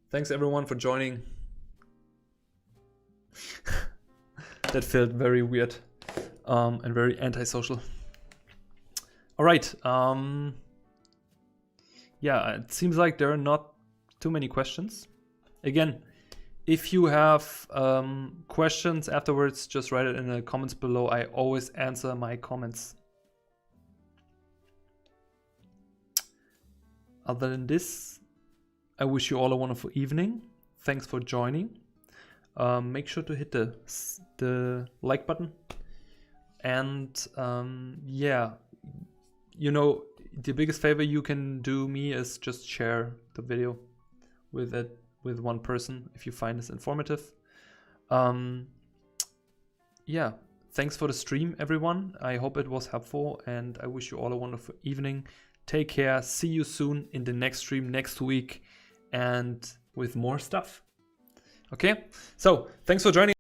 Thanks everyone for joining. That felt very weird and very antisocial. All right. Yeah, it seems like there are not too many questions. Again, if you have questions afterwards, just write it in the comments below. I always answer my comments. other than this, I wish you all a wonderful evening. Thanks for joining. Make sure to hit the like button. And yeah, you know, the biggest favor you can do me is just share the video with one person if you find this informative. Yeah, thanks for the stream, everyone. I hope it was helpful, and I wish you all a wonderful evening. Take care. See you soon in the next stream next week and with more stuff. Okay, so thanks for joining.